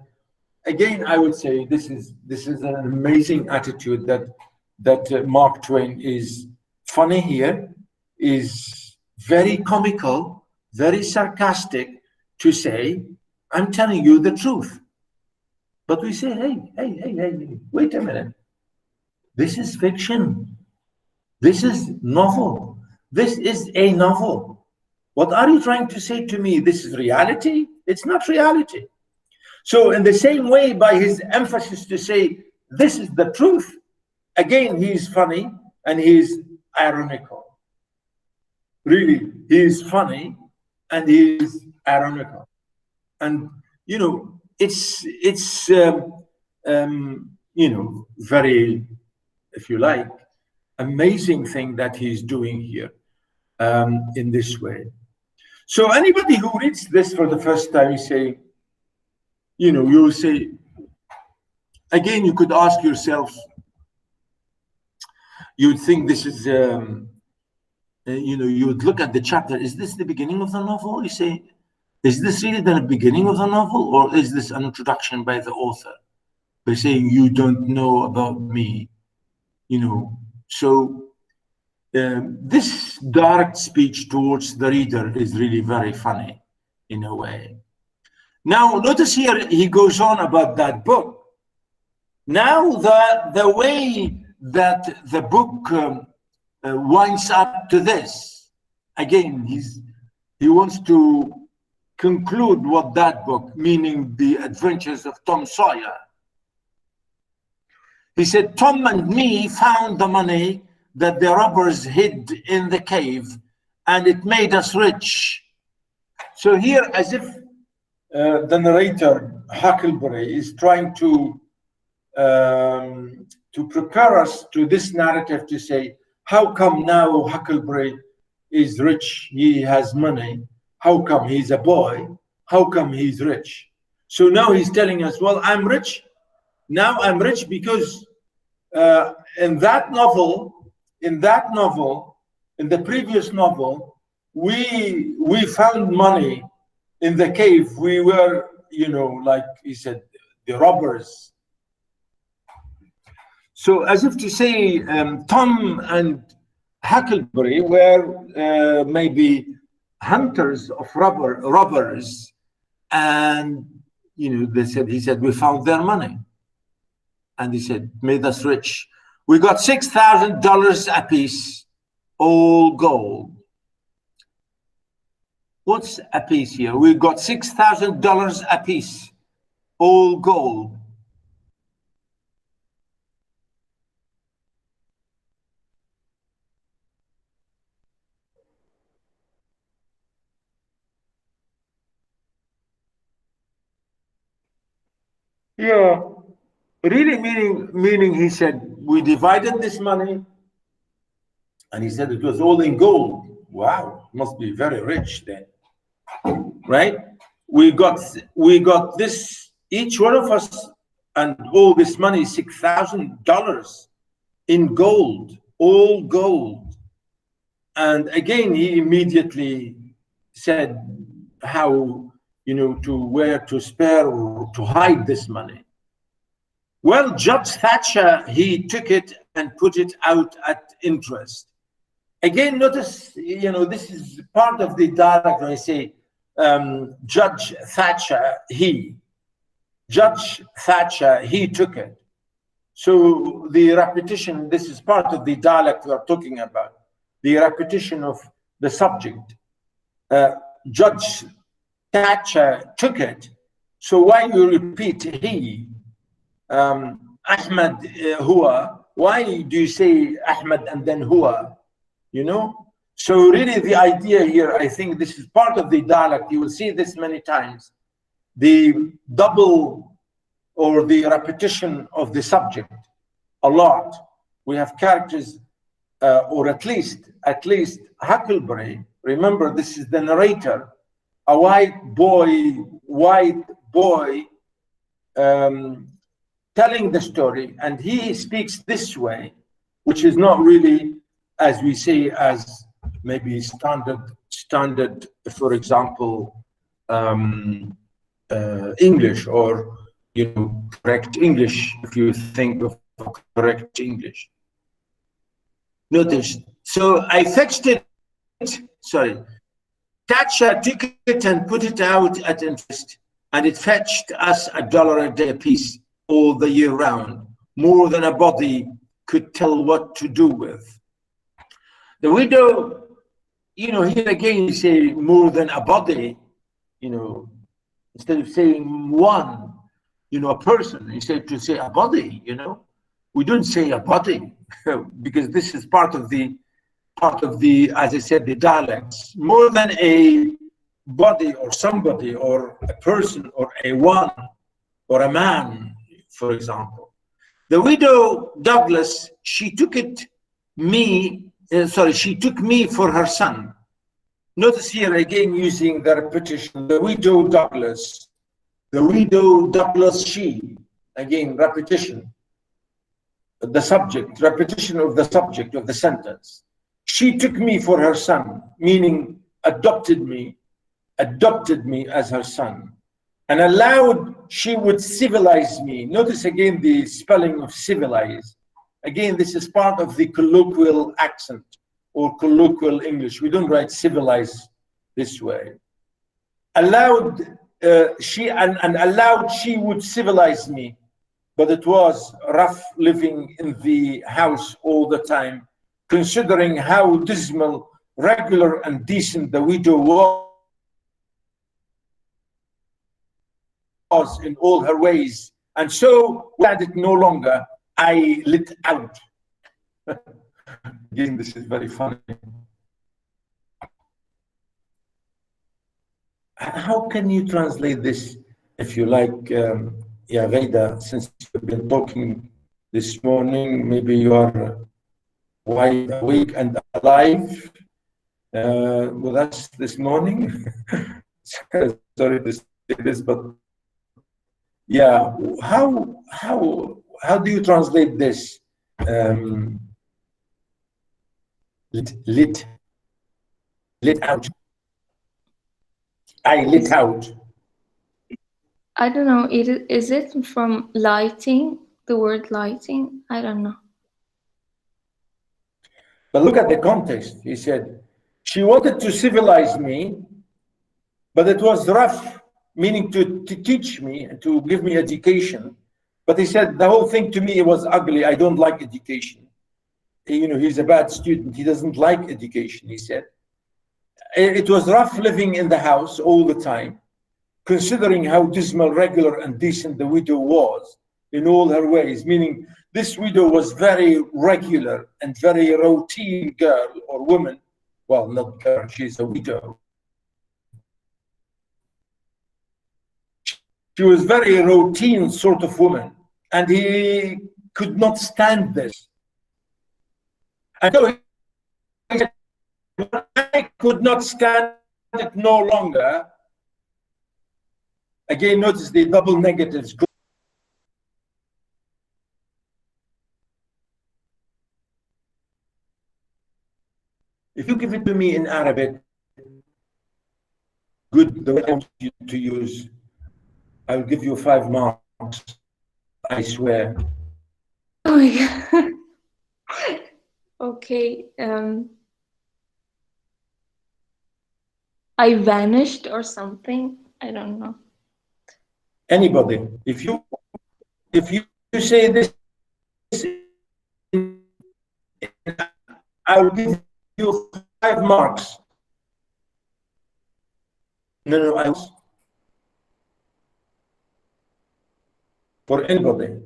again, I would say this is an amazing attitude that Mark Twain is funny here, is very comical, very sarcastic, to say, I'm telling you the truth. But we say, hey, wait a minute. This is fiction. This is novel. This is a novel. What are you trying to say to me? This is reality? It's not reality. So in the same way, by his emphasis to say, this is the truth, again, he's funny and he's ironical. Really, he is funny and he is ironical. And, you know, it's you know, very, if you like, amazing thing that he's doing here in this way. So anybody who reads this for the first time, you say, you know, you will say, again, you could ask yourself, you'd think this is, you know, you would look at the chapter, is this the beginning of the novel? You say, is this really the beginning of the novel, or is this an introduction by the author? By saying, you don't know about me, you know. So this direct speech towards the reader is really very funny in a way. Now, notice here, he goes on about that book. Now, the way that the book winds up to this, again, he wants to conclude what that book, meaning the adventures of Tom Sawyer. He said, Tom and me found the money that the robbers hid in the cave, and it made us rich. So here, as if the narrator, Huckleberry, is trying to prepare us to this narrative to say, how come now Huckleberry is rich? He has money. How come he's a boy? How come he's rich? So now he's telling us, well, I'm rich. Now I'm rich because in that novel, in the previous novel, we found money in the cave. We were, you know, like he said, the robbers. So as if to say, Tom and Huckleberry were maybe hunters of robbers, and you know, he said, we found their money, and he said, made us rich. We got $6,000 apiece, all gold. What's a piece here? We got $6,000 apiece, all gold. Yeah, really meaning he said, we divided this money, and he said it was all in gold. Wow, must be very rich then, right? We got this, each one of us, and all this money, $6,000 in gold, all gold. And again, he immediately said how, you know, to where to spare or to hide this money. Well, Judge Thatcher, he took it and put it out at interest. Again, notice, you know, this is part of the dialogue when I say Judge Thatcher, Judge Thatcher, he took it. So the repetition, this is part of the dialect we are talking about, the repetition of the subject. Judge Thatcher took it. So why you repeat he? Ahmed huwa. Why do you say Ahmed and then huwa? You know? So really the idea here, I think this is part of the dialect. You will see this many times. The double or the repetition of the subject a lot. We have characters, or at least Huckleberry. Remember, this is the narrator, a white boy telling the story, and he speaks this way, which is not really, as we say, as maybe standard, for example, English, or you know, correct English, if you think of correct English. Notice, so I fetched it, sorry, Thatcher took it and put it out at interest, and it fetched us $1 a day a piece all the year round, more than a body could tell what to do with. The widow, you know, here again you say more than a body, you know, instead of saying one, you know, a person, instead to say a body, you know. We don't say a body because this is part of the, as I said, the dialects. More than a body or somebody or a person or a one or a man, for example. The widow Douglas, she took me for her son. Notice here again using the repetition, the widow Douglas, she, again repetition. The subject, repetition of the subject of the sentence. She took me for her son, meaning adopted me as her son, and allowed she would civilize me. Notice again the spelling of civilize. Again, this is part of the colloquial accent or colloquial English. We don't write civilize this way. Allowed allowed she would civilize me. But it was rough living in the house all the time, considering how dismal, regular, and decent the widow was in all her ways. And so, glad it no longer, I lit out. Again, this is very funny. How can you translate this, if you like? Yeah, Ghaida, since you've been talking this morning, maybe you are wide awake and alive with us this morning. Sorry to say this, but yeah, how do you translate this? Lit out. I lit out. I don't know. Is it from lighting? The word lighting? I don't know. But look at the context. He said, she wanted to civilize me, but it was rough, meaning to teach me and to give me education. But he said the whole thing to me, it was ugly. I don't like education. You know, he's a bad student. He doesn't like education, he said. It was rough living in the house all the time, considering how dismal, regular, and decent the widow was in all her ways, meaning this widow was very regular and very routine girl or woman. Well, not girl, she's a widow. She was very routine sort of woman, and he could not stand this. And so he said, I could not stand it no longer. Again, notice the double negatives. If you give it to me in Arabic, good, the way I want you to use, I will give you 5 marks. I swear. Oh my god. Okay. I vanished or something. I don't know. Anybody, if you say this, I will give you 5 marks. No, I was for anybody.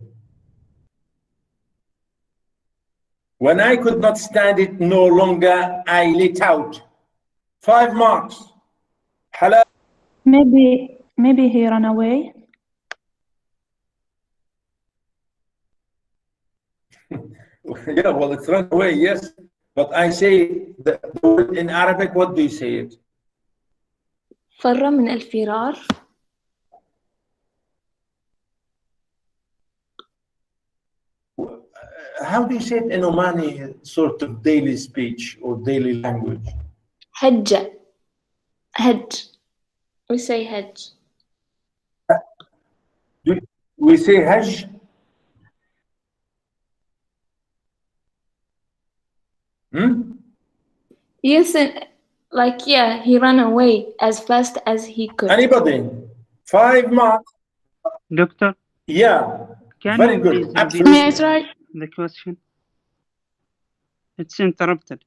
When I could not stand it no longer, I lit out. 5 marks. Halal. Maybe he ran away. Yeah, well, it's run away, yes. But I say the word in Arabic, what do you say it? فر من الفرار. How do you say it in Omani sort of daily speech or daily language? هج. هج. We say هج. We say Hajj. Yes, like, yeah, he ran away as fast as he could. Anybody? 5 marks. Doctor, Yeah. can Very you good. please repeat Absolutely. May I try? the question? It's interrupted.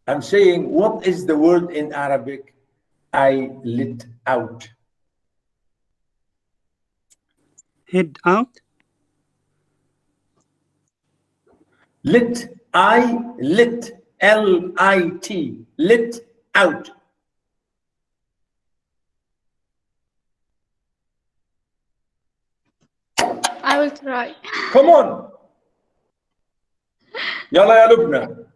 I'm saying, what is the word in Arabic? I lit out. Head out? Lit. I lit. L-I-T. Lit out. I will try. Come on. Yalla ya Lubna.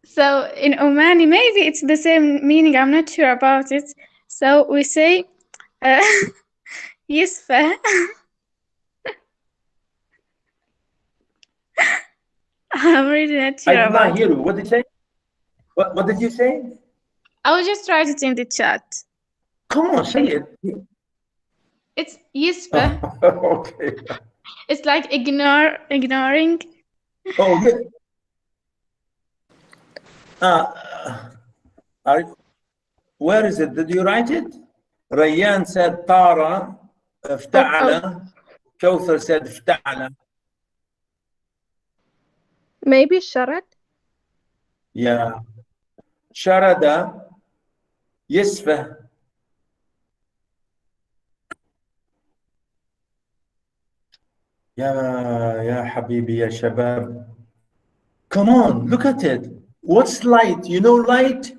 So in Omani, maybe it's the same meaning. I'm not sure about it. So we say يسفى. I'm really not I sure did about not hear you. What did you say? What did you say? I will just write it in the chat. Come on, say it. It's يسفى. Okay. It's like ignoring. Oh, good. Where is it? Did you write it? Rayyan said Tara, افتعل. Kawthar said افتعل. Maybe sharat. Yeah. Sharada, يسفه. Ya habibi, ya shabab. Come on, look at it. What's light? You know light?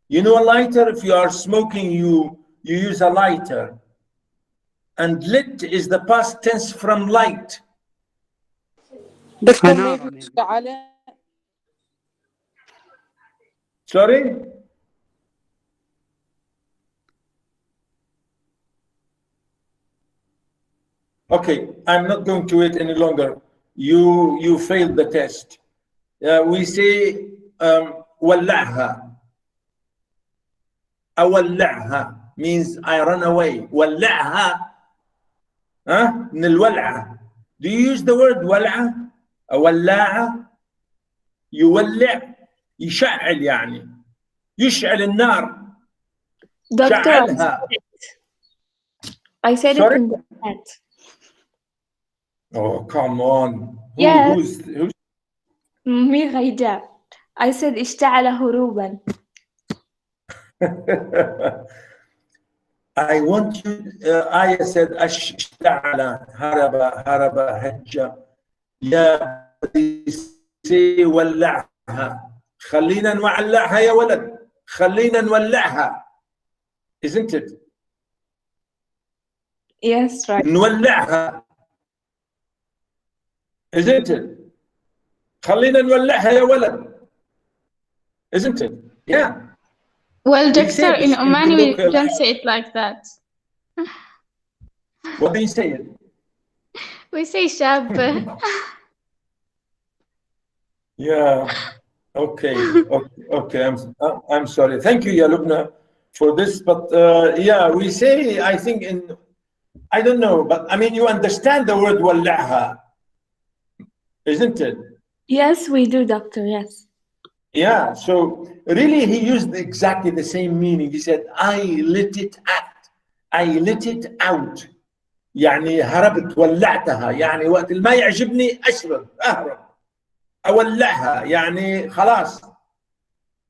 You know a lighter? If you are smoking, you use a lighter. And lit is the past tense from light. دكتور فنار maybe maybe. على Sorry? Okay, I'm not going to wait any longer. You failed the test. We say ولعها. أولعها means I run away. ولعها من الولعة. Do you use the word ولعة؟ أولعها. يولع يشعل يعني يشعل النار. Doctor, شعلها. I said Sorry? it in the chat. Oh, come on. Yes. Who's مي غيداء. I said اشتعل هروبا. I want you, I said اشتعل هرب هج يا بدي ولعها. خلينا نولعها يا ولد. خلينا نولعها. Isn't it? Yes, right. نولعها. Isn't it? خلينا نولعها يا ولد. Isn't it? Yeah. Well, We say doctor, in this Omani we colloquial don't say it like that. What do you say? We say shab. Yeah. Okay. Okay. I'm sorry. Thank you, Yalubna, for this. But yeah, we say, I think I don't know, but I mean, you understand the word wallaha, isn't it? Yes, we do, doctor. Yes. Yeah. So really, he used exactly the same meaning. He said, I let it out. I let it out. يعني هربت ولعتها. يعني وقت ما يعجبني أهرب. أولعها. يعني خلاص.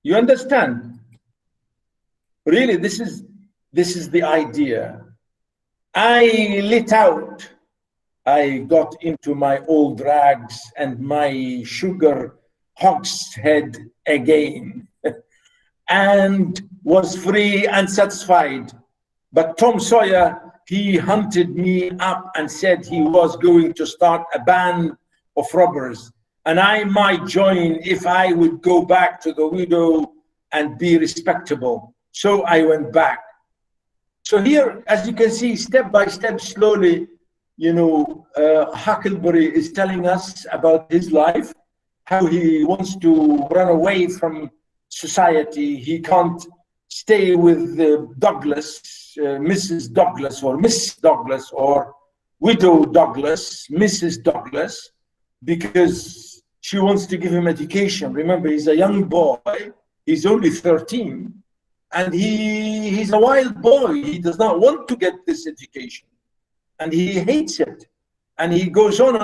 You understand? Really, this is the idea. I lit out. I got into my old rags and my sugar hogshead again and was free and satisfied. But Tom Sawyer, he hunted me up and said he was going to start a band of robbers, and I might join if I would go back to the widow and be respectable. So I went back. So here, as you can see, step by step, slowly, you know, Huckleberry is telling us about his life, how he wants to run away from society. He can't stay with Douglas, Mrs. Douglas, or Miss Douglas, or Widow Douglas, Mrs. Douglas, because she wants to give him education. Remember, he's a young boy. He's only 13. And he's a wild boy. He does not want to get this education. And he hates it. And he goes on.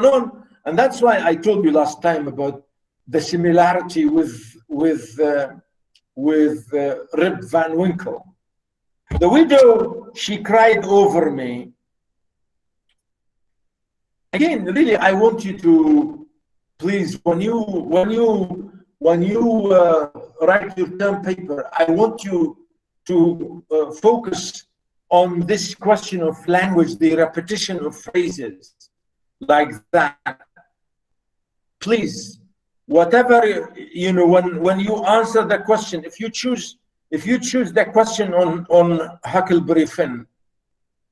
And that's why I told you last time about the similarity with Rip Van Winkle. The widow, she cried over me. Again, really, I want you to, please, when you write your term paper, I want you to focus on this question of language, the repetition of phrases like that. Please, whatever, you know, when you answer the question, if you choose the question on Huckleberry Finn,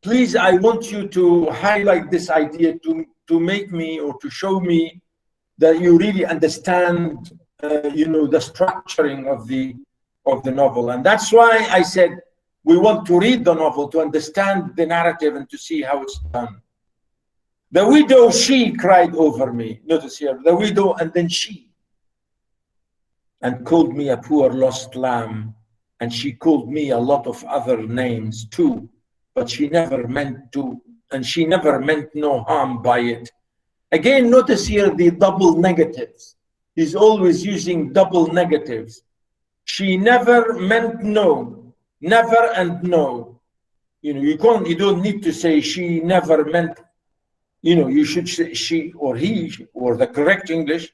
please, I want you to highlight this idea to make me, or to show me that you really understand, you know, the structuring of the novel. And that's why I said we want to read the novel to understand the narrative and to see how it's done. The widow, she cried over me. Notice here, the widow and then she. And called me a poor lost lamb. And she called me a lot of other names too. But she never meant to, and she never meant no harm by it. Again, notice here the double negatives. He's always using double negatives. She never meant no, never and no. You know, you don't need to say she never meant, you know, you should say she or he, or the correct English.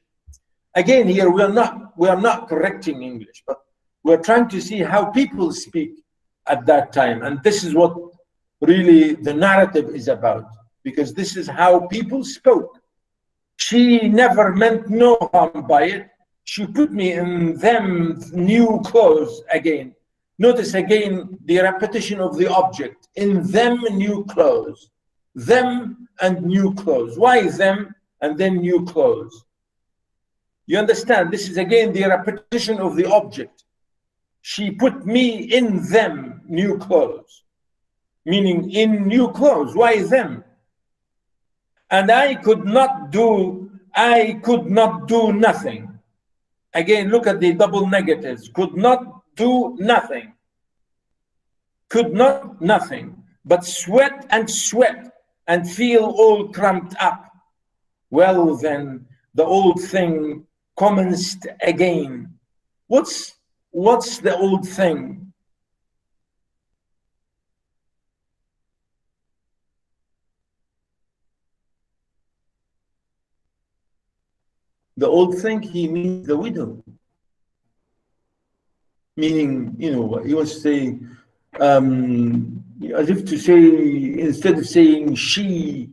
Again, here we are not correcting English, but we're trying to see how people speak at that time. And this is what really the narrative is about, because this is how people spoke. She never meant no harm by it. She put me in them new clothes again. Notice again the repetition of the object, in them new clothes. them and new clothes. Why them and then new clothes? You understand? This is again the repetition of the object. She put me in them new clothes, meaning in new clothes. Why them? And I could not do nothing. Again, look at the double negatives. Could not do nothing. Could not nothing, but sweat and feel all cramped up. Well then, the old thing commenced again. What's the old thing? The old thing, he means the widow. Meaning, you know, he was saying, as if to say, instead of saying she,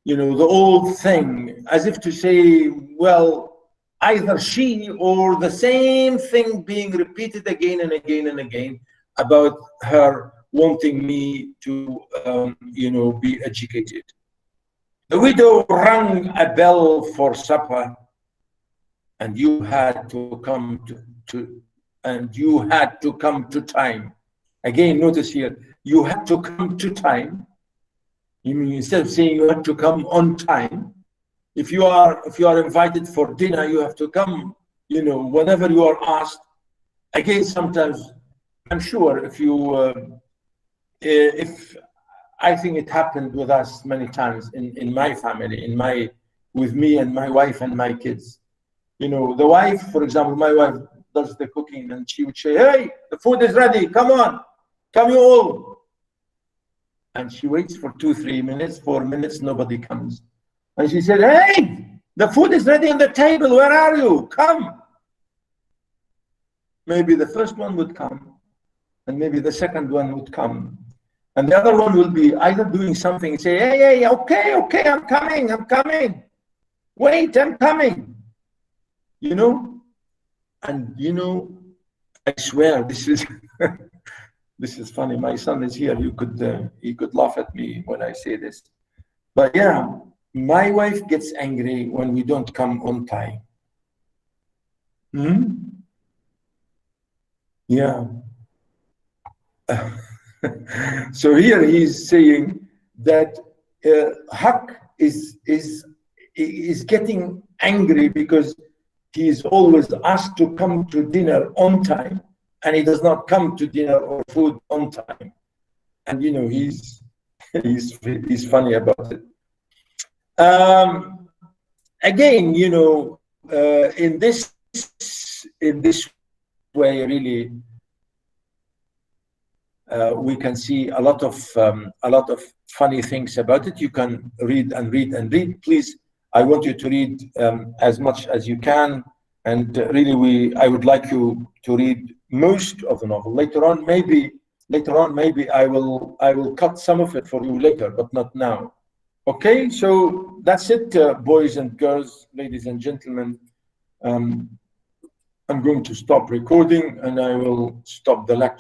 you know, the old thing, as if to say, well, either she or the same thing being repeated again and again and again about her wanting me to, you know, be educated. The widow rang a bell for supper, and you had to come to time. Again, notice here, you had to come to time. You mean, instead of saying you had to come on time, if you are invited for dinner, you have to come, you know, whenever you are asked. Again, sometimes, I'm sure if I think it happened with us many times in my family, with me and my wife and my kids. You know, the wife, for example, my wife does the cooking, and she would say, hey, the food is ready, come on, come you all. And she waits for 2-3 minutes, 4 minutes, nobody comes. And she said, hey, the food is ready on the table, where are you? Come. Maybe the first one would come, and maybe the second one would come. And the other one will be either doing something, say, hey, okay, I'm coming. Wait, I'm coming. You know? And you know, I swear, this is this is funny. My son is here. He could laugh at me when I say this. But yeah, my wife gets angry when we don't come on time. Yeah. So here he's saying that Huck is getting angry because he is always asked to come to dinner on time, and he does not come to dinner or food on time. And you know, he's funny about it. Again, you know, in this way, really, we can see a lot of funny things about it. You can read and read and read. Please, I want you to read as much as you can, and really, I would like you to read most of the novel. Later on, maybe I will cut some of it for you later, but not now. Okay, so that's it, boys and girls, ladies and gentlemen. I'm going to stop recording, and I will stop the lecture.